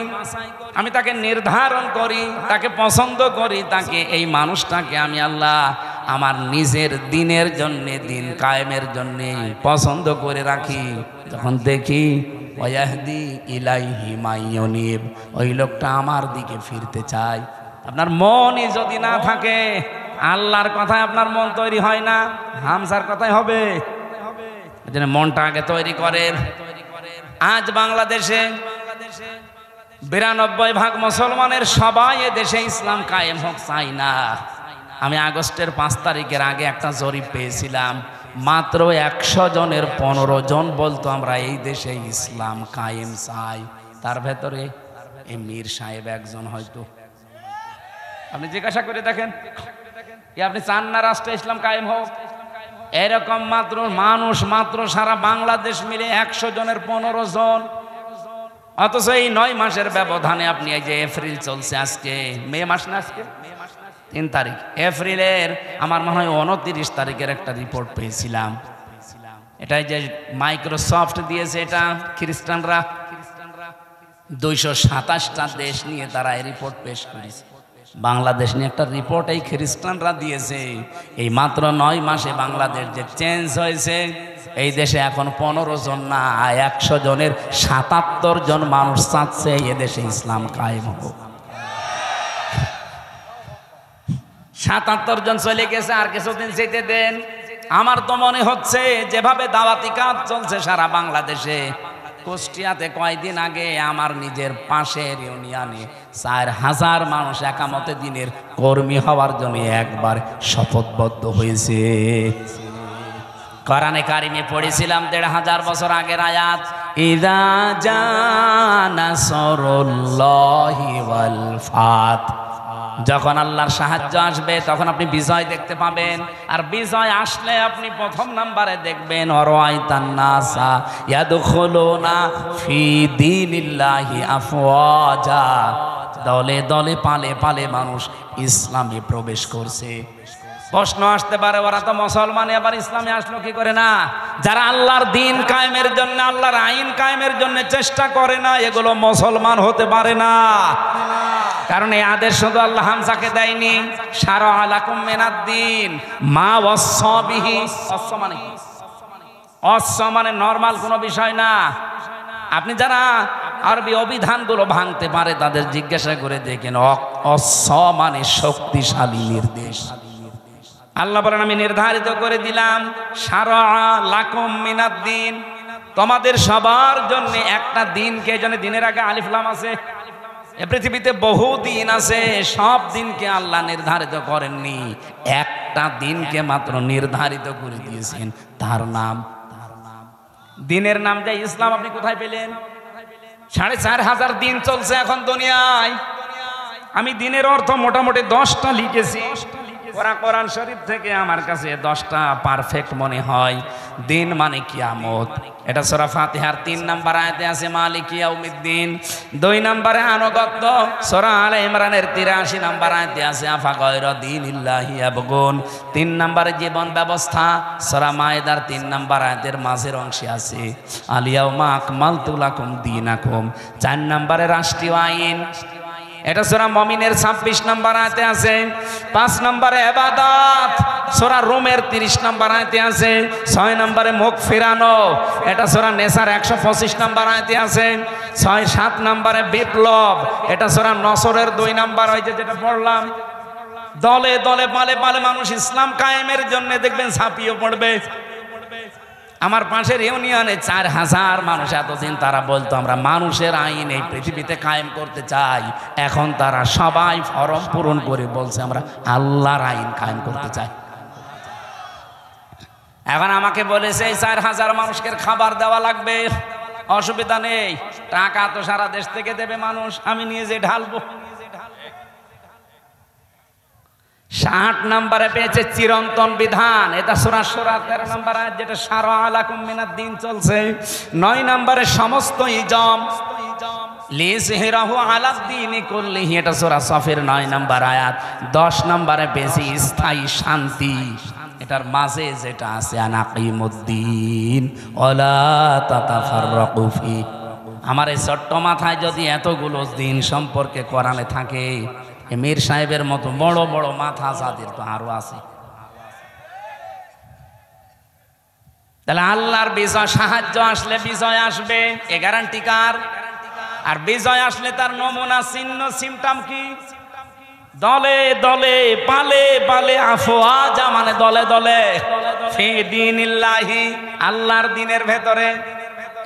আমি তাকে নির্ধারণ করি, তাকে পছন্দ করি, তাকে এই মানুষটাকে আমি আল্লাহ আমার নিজের দিনের জন্যে, দিন কায়েমের জন্যে পছন্দ করে রাখি। যখন দেখি ওয়াহদি ইলাইহি মাইয়ুনিব, ওই লোকটা আমার দিকে ফিরতে চায়। আপনার মনই যদি না থাকে, আল্লাহর কথায় আপনার মন তৈরি হয় না, হামসার কথাই হবে। এজন্য মনটা আগে তৈরি করেন। আজ বাংলাদেশে 92% মুসলমানের সবাই এ দেশে ইসলাম কায়েম হোক চাই না। আমি আগস্টের 5 তারিখের আগে একটা জরিপ পেয়েছিলাম, মাত্র 100 জনের 15 জন বলতো আমরা এই দেশে ইসলাম কায়েম চাই। তার ভেতরে এই মীর সাহেব একজন হয়তো। আপনি জিজ্ঞাসা করে দেখেন, আপনি চান না রাষ্ট্রে ইসলাম কায়েম হোক? এরকম মাত্র মানুষ মাত্র সারা বাংলাদেশ মিলে 100 জনের 15 জন। অথচ এই 9 মাসের ব্যবধানে আপনি এই যে এপ্রিল চলছে, আজকে মে মাস না, আজকে 3 তারিখ এপ্রিলের, আমার মনে হয় 29 তারিখের একটা রিপোর্ট পেয়েছিলাম। এটাই যে মাইক্রোসফট দিয়েছে, এটা খ্রিস্টানরা 227টা দেশ নিয়ে তারা এই রিপোর্ট পেশ করেছে। বাংলাদেশ নিয়ে একটা রিপোর্ট এই খ্রিস্টানরা দিয়েছে। এই মাত্র 9 মাসে বাংলাদেশ যে চেঞ্জ হয়েছে, এই দেশে এখন 15 জন না, 100 জনের 77 জন মানুষ চাচ্ছে এ দেশে ইসলাম কায়েম হোক। 77 জন চলে গেছে, আর কিছুদিন যেতে দেন। আমার তো মনে হচ্ছে যেভাবে দাওয়াতি কাজ চলছে সারা বাংলাদেশে, কুষ্টিয়াতে কয়েকদিন আগে আমার নিজের পাশের ইউনিয়নে 4000 মানুষ একামতে দিনের কর্মী হওয়ার জন্য একবার শপথবদ্ধ হয়েছে। কোরআনে কারিমে পড়েছিলাম 1500 বছর আগের আয়াত, ইযা জা নাসরুল্লাহি ওয়াল ফাত, যখন আল্লাহর সাহায্য আসবে তখন আপনি বিজয় দেখতে পাবেন। আর বিজয় আসলে আপনি প্রথম নাম্বারে দেখবেন ওয়ারাইতান নাসা ইয়াদখুলুনা ফি দীনিল্লাহি আফওয়াজা, দলে দলে পালে পালে মানুষ ইসলামে প্রবেশ করছে। প্রশ্ন আসতে পারে, ওরা তো মুসলমান, আবার ইসলামে আসলো কি করে? না, যারা আল্লাহর দিন কায়েমের জন্য, আল্লাহর আইন কায়েমের জন্য চেষ্টা করে না, এগুলো মুসলমান হতে পারে না। কারণ এই আদেশ শুধু আল্লাহ হামজাকে দেয়নি, শারা লাকুম মিনাদ-দ্বীন মা ওয়াসসা বিহি। ওয়াসসা মানে কি? ওয়াসসা মানে নরমাল কোনো বিষয় না। আপনি যারা আরবি অভিধানগুলো ভাঙতে পারে তাদের জিজ্ঞাসা করে দেখেন, ওয়াসসা মানে শক্তিশালী নির্দেশ। আল্লাহ বলেন আমি নির্ধারিত করে দিলাম শারা লাকুম মিনাদ-দ্বীন, তোমাদের সবার জন্য একটা দিন। কে জানে দিনের আগে আলিফ লাম আছে? এ পৃথিবীতে বহু দিন আছে, সব দিনকে আল্লাহ নির্ধারিত করেননি, একটা দিনকে মাত্র নির্ধারিত করে দিয়েছেন, তার নাম দিনের নাম যে ইসলাম। আপনি কোথায় পেলেন? 4500 দিন চলছে এখন দুনিয়ায়। আমি দিনের অর্থ মোটামুটি 10টা লিখেছি। কোরআন শরীফ থেকে আমার কাছে 10টা পারফেক্ট মনে হয়। দিন মানে কিয়ামত, এটা সূরা ফাতিহার 3 নম্বর আয়াতে আছে মালিক ইয়াউমিদ্দিন। 2 নম্বরে আনুগত্য, সূরা আলে ইমরানের 83 নম্বর আয়াতে আছে আফা গায়রা দীনিল্লাহি ইয়াবগুন। 3 নম্বরে জীবন ব্যবস্থা, সূরা মায়েদার 3 নম্বর আয়াতের মাঝের অংশে আছে আল ইয়াউমা আকমালতু লাকুম দীনাকুম। 4 নম্বরে রাষ্ট্রীয় আইন, এটা সূরা মুমিনের 26 নম্বর আয়াতে আছে। 5 নম্বরে ইবাদত, সূরা রুমের 30 নম্বর আয়াতে আছে। 6 নম্বরে মুখ ফিরানো, এটা সূরা নেসার 125 নম্বর আয়াতে আছে। 7 নম্বরে বিপ্লব, এটা সূরা নসরের 2 নম্বর, ওই যে যেটা পড়লাম। দলে দলে পালে পালে মানুষ ইসলাম কায়েমের জন্য দেখবেন ঝাঁপিয়ে পড়বে। আমার পাশের ইউনিয়নে 4000 মানুষ, এতদিন তারা বলতো আমরা মানুষের আইন এই পৃথিবীতে কায়েম করতে চাই, এখন তারা সবাই ফরম পূরণ করে বলছে আমরা আল্লাহর আইন কায়েম করতে চাই। এখন আমাকে বলেছে এই 4000 মানুষকে খাবার দেওয়া লাগবে, অসুবিধা নেই, টাকা তো সারা দেশ থেকে দেবে মানুষ, আমি নিয়ে যে ঢালবো। 60 নম্বরে পেয়েছে চিরন্তন বিধান, এটা সূরা শুরা 13 নম্বর আয়াত, যেটা শারা লাকুম মিনাদ-দ্বীন চলছে। 9 নম্বরে সমস্ত ইজম লিযহিরাহু আলাদ-দ্বীনি কুল্লিহি, এটা সূরা সফের 9 নম্বর আয়াত। 10 নম্বরে পেয়েছে স্থায়ী শান্তি, এটার মাঝে যেটা আছে আনাকিমুদ্দিন ওয়ালা তাতাফাররাকু ফি। আমার এই ছোট্ট মাথায় যদি এতগুলো দিন সম্পর্কে কোরআনে থাকে, মীর সাহেবের মতো বড় বড় মাথা যাদের তো আরো আছে। তাহলে আল্লাহর বিজয়, সাহায্য আসলে বিজয় আসবে, এ গ্যারান্টি কার? আর বিজয় আসলে তার নমুনা, চিহ্ন, সিমটম কি? দলে দলে পালে পালে আফওয়াজা মানে দলে দলে ফি দীনিল্লাহি, আল্লাহর দিনের ভেতরে।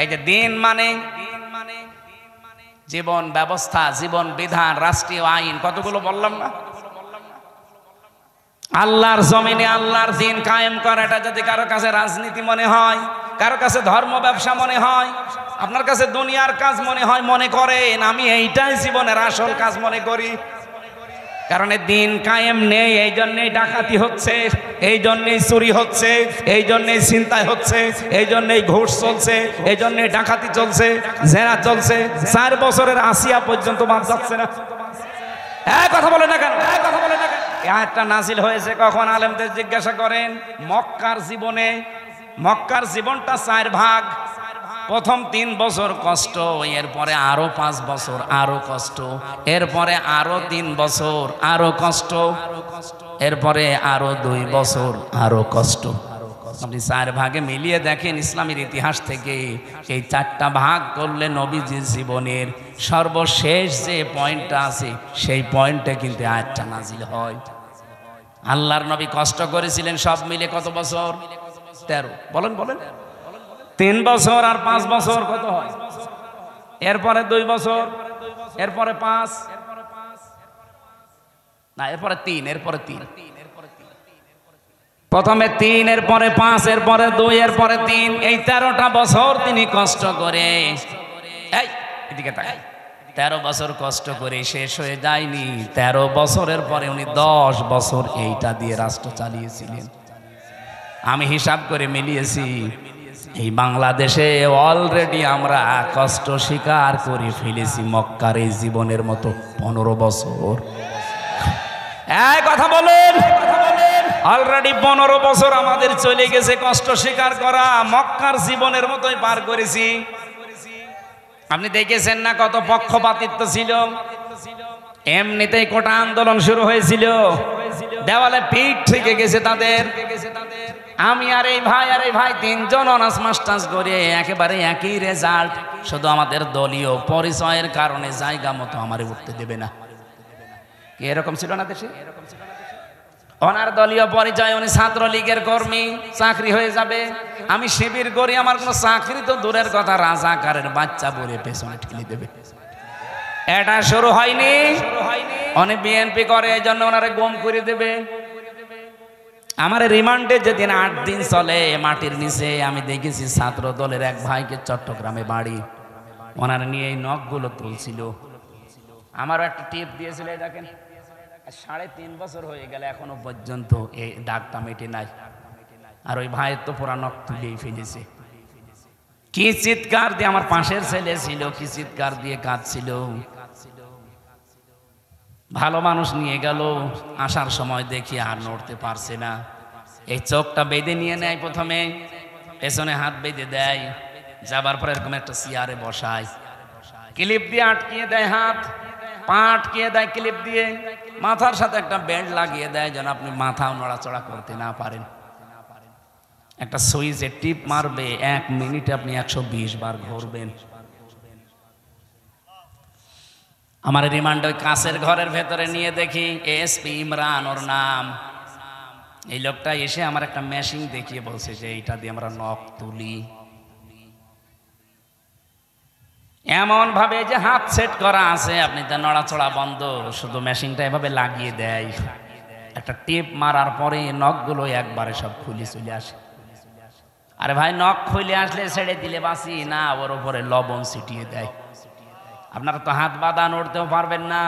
এই যে দিন মানে জীবন ব্যবস্থা, জীবন বিধান, রাষ্ট্রীয় আইন, কতগুলো বললাম না? আল্লাহর জমিনে আল্লাহর দিন কায়েম করা, এটা যদি কারো কাছে রাজনীতি মনে হয়, কারো কাছে ধর্ম ব্যবসা মনে হয়, আপনার কাছে দুনিয়ার কাজ মনে হয়, মনে করেন আমি এইটাই জীবনের আসল কাজ মনে করি। কারণ দিন কায়েম নেই, এই জন্যই ডাকাতি হচ্ছে, এই জন্যই চুরি হচ্ছে, এই জন্যই ছিনতাই হচ্ছে, এই জন্যই ঘুষ চলছে, এই জন্যই ডাকাতি চলছে, জেনা চলছে। 4 বছরের আসিয়া পর্যন্ত বাদ যাচ্ছে না। কথা বলে না কেন? কথা বলে না কেন? এই আয়াতটা নাজিল হয়েছে কখন? আলেমদের জিজ্ঞাসা করেন। মক্কার জীবনে, মক্কার জীবনটা 4 ভাগ। প্রথম 3 বছর কষ্ট, এরপরে আরো 5 বছর আরো কষ্ট, এরপরে আরো 3 বছর আরো কষ্ট, এরপরে আরো 2 বছর আরো কষ্ট। আপনি 4 ভাগে মিলিয়ে দেখেন ইসলামের ইতিহাস থেকে, এই 4টা ভাগ করলে নবীজির জীবনের সর্বশেষ যে পয়েন্টটা আছে সেই পয়েন্টে কিন্তু আয়াতটা নাজিল হয়। আল্লাহর নবী কষ্ট করেছিলেন সব মিলে কত বছর? 13। বলেন বলেন। 3 বছর আর 5 বছর কত হয়? এরপরে 2 বছর, এরপরে 5 না, এরপরে 3, এরপরে 3। প্রথমে 3, এরপরে 5, এরপরে 2, এরপরে 3, এই 13টা বছর তিনি কষ্ট করে, এই এদিকে তাকাই, 13 বছর কষ্ট করে শেষ হয়ে যায়নি। 13 বছরের পরে উনি 10 বছর এইটা দিয়ে রাষ্ট্র চালিয়েছিলেন। আমি হিসাব করে মিলিয়েছি, এই বাংলাদেশে অলরেডি আমরা কষ্ট স্বীকার করে ফেলেছি মক্কার এই জীবনের মতো 15 বছর। কথা বলেন, কথা বলেন। অলরেডি 15 বছর আমাদের চলে গেছে, কষ্ট স্বীকার করা, মক্কার জীবনের মতোই পার করেছি। আপনি দেখেছেন না কত পক্ষপাতিত্ব ছিল, এমনিতেই কোটা আন্দোলন শুরু হয়েছিল, দেওয়ালে পিঠ থেকে গেছে তাদের। আমি আর এই ভাই তিনজন অনার্স মাস্টার্স করে একেবারে একই রেজাল্ট, শুধু আমাদের দলীয় পরিচয়ের কারণে জায়গা মতো আমারে উঠতে দেবে না। কি এরকম ছিল না দেশে? ওনার দলীয় পরিচয়, উনি ছাত্রলীগের কর্মী, চাকরি হয়ে যাবে। আমি শিবির করি, আমার কোনো চাকরি তো দূরের কথা, রাজাকারের বাচ্চা বলে পেছনে ঠেলে দেবে। এটা শুরু হয়নি, উনি বিএনপি করে, এই জন্য ওনারে গুম করে দেবে। আমার রিমান্ডে যেদিন 8 দিন চলে মাটির নিচে, আমি দেখেছি ছাত্র দলের এক ভাইকে চট্টগ্রামে বাড়ি, ওনার নিয়ে এই নখগুলো তুলছিল। আমারও একটা টিপ দিয়েছিল, এই দেখেন 3.5 বছর হয়ে গেল এখনো পর্যন্ত এই দাগটা মেটে নাই। আর ওই ভাইয়ের তো পুরা নখ তুলেই ফেলেছে। কি চিৎকার দিয়ে, আমার পাশের ছেলে ছিল, কি চিৎকার দিয়ে কাঁদছিল। ভালো মানুষ নিয়ে গেল, আসার সময় দেখি আর নড়তে পারছে না। এই চোখটা বেঁধে নিয়ে নেয়, প্রথমে পেছনে হাত বেঁধে দেয়, যাবার পর এরকম একটা চেয়ারে বসায়, ক্লিপ দিয়ে আটকিয়ে দেয়, হাত পা আটকিয়ে দেয় ক্লিপ দিয়ে, মাথার সাথে একটা বেল্ট লাগিয়ে দেয় যেন আপনি মাথাও নড়াচড়া করতে না পারেন। একটা সুইচে টিপ মারবে, 1 মিনিটে আপনি 120 বার ঘুরবেন। আমার রিমান্ড ওই কাছের ঘরের ভেতরে নিয়ে দেখি এসপি ইমরান ওর নাম। এই লোকটা এসে আমার একটা মেশিন দেখিয়ে বলছে যে এইটা দিয়ে আমরা নখ তুলি, এমন ভাবে যে হাত সেট করা আছে, আপনি তো নড়াচড়া বন্ধ, শুধু মেশিনটা এভাবে লাগিয়ে দেয়। একটা টিপ মারার পরে নখগুলো একবারে সব খুলে চলে আসে। আরে ভাই, নখ খুলে আসলে ছেড়ে দিলে বাঁচি না, ওর উপরে লবণ ছিটিয়ে দেয়। আপনারা তো হাত বাঁধা নড়তেও পারবেন না,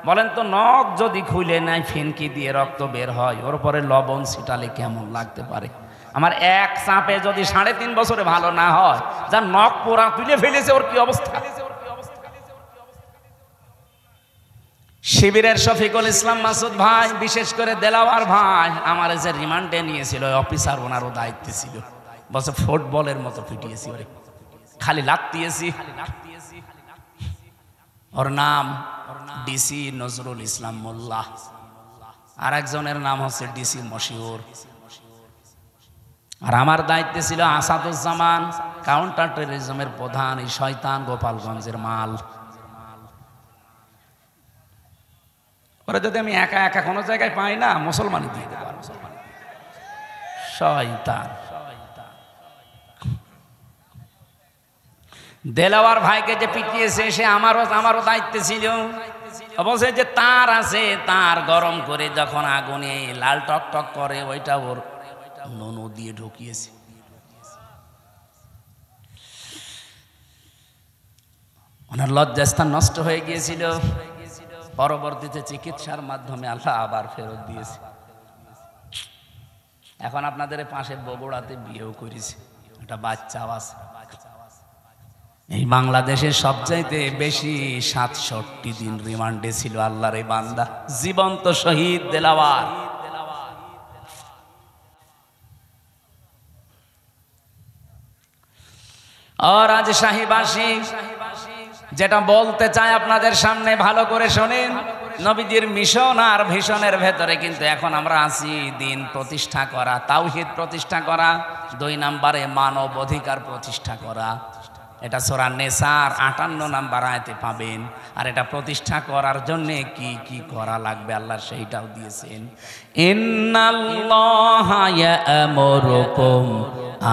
বলেন তো নখ যদি খুলে নেয়, ফিনকি দিয়ে রক্ত বের হয়, ওর উপরে লবণ ছিটালে কেমন লাগতে পারে? আমার এক চাপে যদি 3.5 বছরে ভালো না হয়, যার নখ পোড়া তুলে ফেলেছে, ওর কি অবস্থা? শিবিরের শফিকুল ইসলাম মাসুদ ভাই, বিশেষ করে দেলাওয়ার ভাই, আমার যে রিমান্ডে নিয়েছিল অফিসার, ওনারও দায়িত্ব ছিল, বলছে ফুটবলের মতো পিটিয়েছি ওরে, খালি লাত দিয়েছি। ওর নাম ডিসি নজরুল ইসলাম মোল্লা, আর একজনের নাম হচ্ছে ডিসি মশিউর। আর আমার দায়িত্বে ছিল আসাদুজ্জামান, কাউন্টার টেররিজমের প্রধান, এই শয়তান গোপালগঞ্জের মাল। ওরা যদি আমি একা একা কোনো জায়গায় পাই না, মুসলমানই দিয়ে দেবো, শয়তান। দেলাওয়ার ভাইকে যে পিটিয়েছে, সে আমারও দায়িত্ব ছিল। বলছে যে তার আছে, তার গরম করে যখন আগুনে লাল টক টক করে, ওইটা ওর ননু দিয়ে ঢুকিয়েছে। ওনার লজ্জাস্থান নষ্ট হয়ে গিয়েছিল, পরবর্তীতে চিকিৎসার মাধ্যমে আল্লাহ আবার ফেরত দিয়েছে। এখন আপনাদের পাশে বগুড়াতে বিয়েও করেছে, একটা বাচ্চাও আছে। এই বাংলাদেশের সবচাইতে বেশি 67 দিন রিমান্ডে ছিল আল্লাহর এই বান্দা, জীবন্ত শহীদ দেলাওয়ার। ও রাজশাহীবাসী, যেটা বলতে চাই আপনাদের সামনে ভালো করে শোনেন, নবীজির মিশন আর ভিশনের ভেতরে কিন্তু এখন আমরা আছি দিন প্রতিষ্ঠা করা, তাওহীদ প্রতিষ্ঠা করা, 2 নম্বরে মানব অধিকার প্রতিষ্ঠা করা। এটা সূরা নিসার 58 নম্বর আয়াতে পাবেন। আর এটা প্রতিষ্ঠা করার জন্য কি কি করা লাগবে আল্লাহ সেইটাও দিয়েছেন। ইন্নাল্লাহা ইয়া'মুরুকুম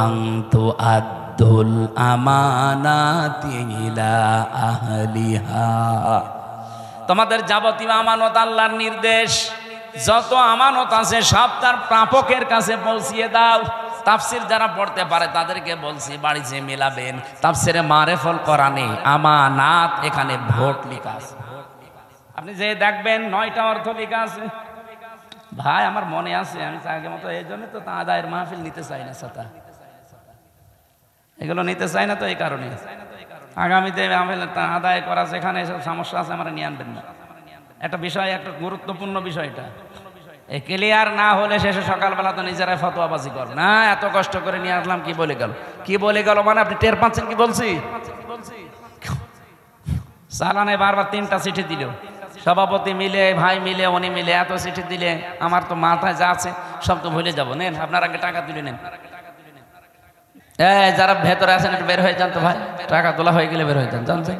আন তুআদ্দুল আমানাতি ইলা আহলিহা। তোমাদের যাবতীয় আমানত আল্লাহর নির্দেশ, যত আমানত আছে সব তার প্রাপকের কাছে পৌঁছিয়ে দাও। তাফসির যারা পড়তে পারে তাদেরকে বলছি বাড়িতে মেলাবেন, তাফসিরে মারেফুল কোরআনে আমানাত, এখানে ভোট লেখা আছে। আপনি যে দেখবেন 9টা অর্থ লেখা আছে। ভাই আমার মনে আছে, আমি আগে মতো এই জন্য তো আদায়ের মাহফিল নিতে চাই না, ছাতা এগুলো নিতে চাই না, তো এই কারণে আগামীতে আদায় করা যেখানে এসব সমস্যা আছে আমরা নিয়ে আনবেন না। একটা বিষয়, একটা গুরুত্বপূর্ণ বিষয়, এটা এই ক্লিয়ার না হলে শেষে সকালবেলা তো নিজেরাই ফতোয়াবাজি করবে না, এত কষ্ট করে নিয়ে আসলাম কি বলে গেল, কি বলে গেল মানে আপনি টের পাচ্ছেন কি বলছি? চালানে বারবার 3টা চিঠি দিল, সভাপতি মিলে, ভাই মিলে, উনি মিলে এত চিঠি দিলে আমার তো মাথায় যা আছে সব তো ভুলে যাবো। নেন আপনার আগে টাকা তুলে নেন। যারা ভেতরে আছেন একটু বের হয়ে যান তো ভাই, টাকা তোলা হয়ে গেলে বের হয়ে যান। জানছেন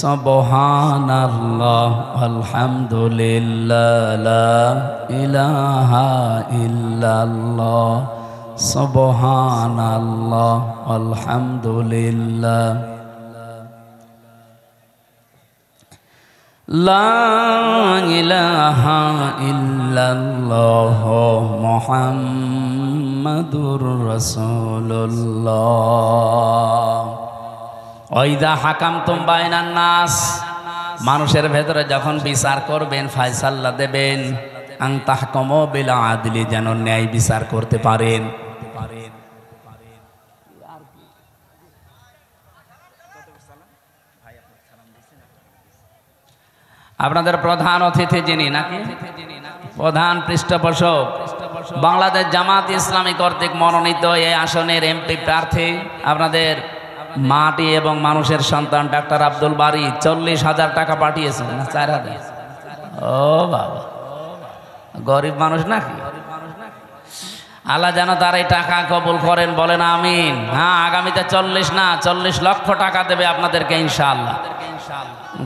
সুবহানাল্লাহ আলহামদুলিল্লাহ লা ইলাহা ইল্লাল্লাহ সুবহানাল্লাহ আলহামদুলিল্লাহ লা ইলাহা ইল্লাল্লাহ মুহাম্মাদুর রাসূলুল্লাহ। ওয়াইদা হাকামতুম বাইনান নাস, মানুষের ভেতরে যখন বিচার করবেন, ফয়সালা দেবেন, আন তাহকুমু বিল আদলি, যেন ন্যায় বিচার করতে পারেন। আপনাদের প্রধান অতিথি যিনি নাকি প্রধান পৃষ্ঠপোষক, বাংলাদেশ জামাত ইসলামী কর্তৃক মনোনীত এই আসনের এমপি প্রার্থী, আপনাদের মাটি এবং মানুষের সন্তান ডাক্তার আব্দুল বারী 40,000 টাকা পাঠিয়েছেন না 4,000? ও বাবা, গরিব মানুষ নাকি? আল্লাহ যেন তার এই টাকা কবুল করেন, বলেন আমিন। হ্যাঁ, আগামীতে 40 না 40 লক্ষ টাকা দেবে আপনাদেরকে ইনশাআল্লাহ।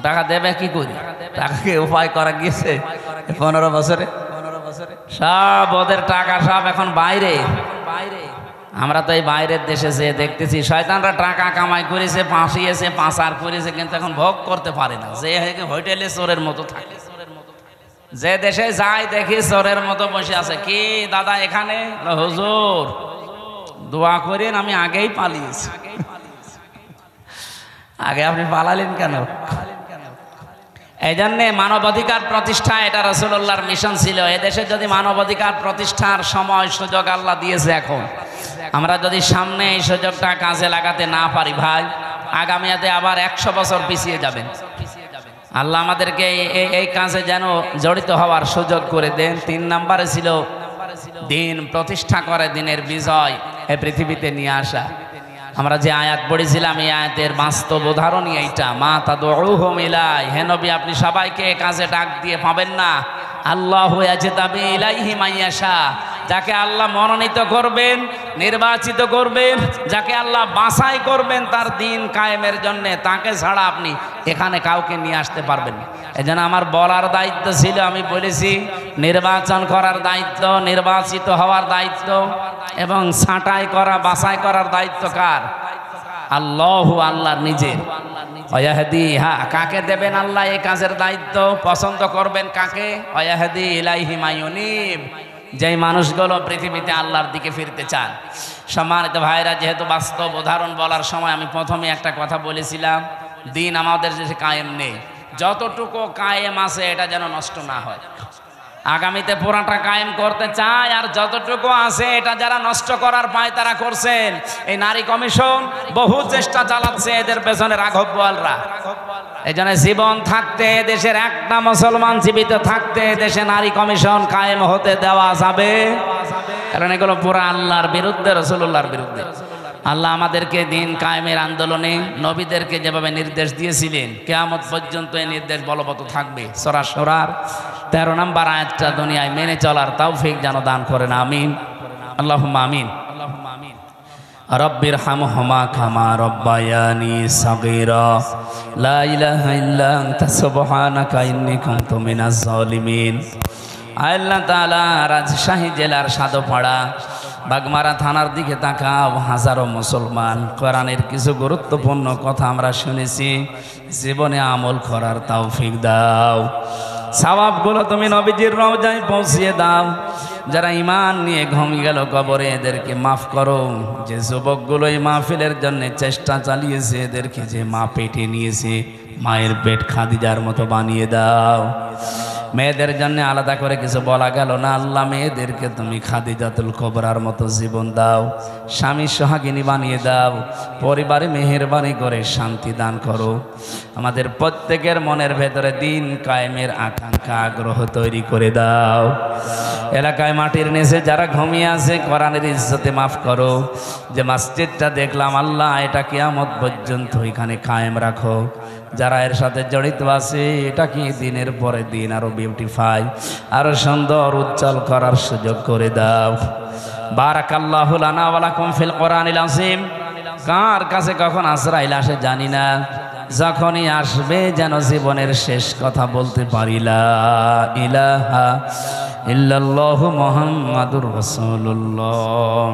টাকা দেবে কি করে? টাকাকে উপায় করা গিয়েছে 15 বছরে। সব ওদের টাকা সব এখন বাইরে। আমরা তো এই বাইরের দেশে যেয়ে দেখতেছি শয়তানরা টাকা কামাই করেছে, ফাঁসিয়েছে, পাচার করেছে, কিন্তু এখন ভোগ করতে পারে না। যে হোটেলে চোরের মতো থাকে, যে দেশে যায় দেখি চোরের মতো বসে আছে। কি দাদা এখানে? হুজুর দোয়া করেন, আমি আগেই পালিয়েছি। আগে আপনি পালালেন কেন? এই জন্যে মানবাধিকার প্রতিষ্ঠা, এটা রাসূলুল্লাহর মিশন ছিল। এদেশে যদি মানবাধিকার প্রতিষ্ঠার সময় সুযোগ আল্লাহ দিয়েছে, এখন আমরা যদি সামনে এই সুযোগটা কাজে লাগাতে না পারি ভাই, আগামীতে আবার 100 বছর পিছিয়ে যাবেন। আল্লাহ আমাদেরকে এই কাজে যেন জড়িত হওয়ার সুযোগ করে দেন। 3 নম্বরে ছিল দিন প্রতিষ্ঠা করে, দিনের বিজয় এই পৃথিবীতে নিয়ে আসা। আমরা যে আয়াত পড়েছিলাম, এই আয়াতের বাস্তব উদাহরণই এইটা, মা তাদউহুম ইলাইহি। হে নবী, আপনি সবাইকে কাজে ডাক দিয়ে পাবেন না। আল্লাহু ইয়াজতাবি ইলাইহি মাইয়াশা, যাকে আল্লাহ মনোনীত করবেন, নির্বাচিত করবেন, যাকে আল্লাহ বাছাই করবেন তার দিন কায়েমের জন্য, তাকে ছাড়া আপনি এখানে কাউকে নিয়ে আসতে পারবেন না। এজন্য আমার বলার দায়িত্ব ছিল, আমি বলেছি নির্বাচন করার দায়িত্ব, নির্বাচিত হওয়ার দায়িত্ব এবং ছাঁটাই করা, বাছাই করার দায়িত্ব কার? আল্লাহু, আল্লাহর নিজের। ওয়াহদি, হ্যাঁ, কাকে দেবেন আল্লাহ এই কাজের দায়িত্ব? পছন্দ করবেন কাকে? ওয়াহদি ইলাইহি মাইয়ুনিব, যেই মানুষগুলো পৃথিবীতে আল্লাহর দিকে ফিরতে চান। সম্মানিত ভাইরা, যেহেতু বাস্তব উদাহরণ বলার সময় আমি প্রথমে একটা কথা বলেছিলাম, দিন আমাদের যে কায়েম নেই, যতটুকু কায়েম আছে এটা যেন নষ্ট না হয়। আগামীতে পুরাটা কায়েম করতে চায়, আর যতটুকু আছে এটা যারা নষ্ট করার পায় তারা করছেন। এই নারী কমিশন বহু চেষ্টা চালাচ্ছে এদের পেছনে রাঘব বোয়ালরা। এই জন্য জীবন থাকতে, দেশের একটা মুসলমান জীবিত থাকতে দেশে নারী কমিশন কায়েম হতে দেওয়া যাবে, কারণ এগুলো পুরা আল্লাহর বিরুদ্ধে, রাসূলুল্লাহর বিরুদ্ধে। আল্লাহ আমাদেরকে দিন কায়েমের আন্দোলনে নবীদেরকে যেভাবে নির্দেশ দিয়েছিলেন, কিয়ামত পর্যন্ত এই নির্দেশ বলবৎ থাকবে। সূরা শুরার 13 নম্বর আয়াতটা দুনিয়ায় মেনে চলার তৌফিক যেন দান করেন, আমিন, আল্লাহুম্মা আমিন। রব্বির হামহুমা কামা রব্বায়ানি সাগীরা, লা ইলাহা ইল্লা আনতা সুবহানাকা ইন্নী কুনতু মিনাজ জালিমিন। আল্লাহ তাআলা রাজশাহী জেলার সাদপাড়া বাগমারা থানার দিকে তাকাও। হাজারো মুসলমান, কোরআনের কিছু গুরুত্বপূর্ণ কথা আমরা শুনেছি, জীবনে আমল করার তৌফিক দাও। সওয়াবগুলো তুমি নবীজির রওজায় পৌঁছিয়ে দাও। যারা ঈমান নিয়ে ঘুমিয়ে গেল কবরে, এদেরকে মাফ করো। যে যুবকগুলো এই মাহফিলের জন্য চেষ্টা চালিয়েছে, এদেরকে যে মা পেটে নিয়েছে, মায়ের পেট খাদিজার মতো বানিয়ে দাও। মেয়েদের জন্য আলাদা করে কিছু বলা গেল না। আল্লাহ মেয়েদেরকে তুমি খাদিজাতুল কুবরার মতো জীবন দাও, স্বামী সোহাগিনী বানিয়ে দাও, পরিবারে মেহেরবানি করে শান্তি দান করো। আমাদের প্রত্যেকের মনের ভেতরে দিন কায়েমের আকাঙ্ক্ষা আগ্রহ তৈরি করে দাও। এলাকায় মাটির নিচে যারা ঘুমিয়ে আছে কোরআনের ইজ্জতে মাফ করো। যে মসজিদটা দেখলাম আল্লাহ এটা কিয়ামত পর্যন্ত এখানে কায়েম রাখো। যারা এর সাথে জড়িত আছে এটাকে দিনের পরে দিন আরো বিউটিফাই, আরো সুন্দর উজ্জ্বল করার সুযোগ করে দাও। বারাকাল্লাহু লানা ওয়া লাকুম ফিল কোরআনিল আযীম। কার কাছে কখন আজরাইল আসে জানি না, যখনই আসবে যেন জীবনের শেষ কথা বলতে পারি লা ইলাহা ইল্লাল্লাহু মুহাম্মাদুর রাসূলুল্লাহ।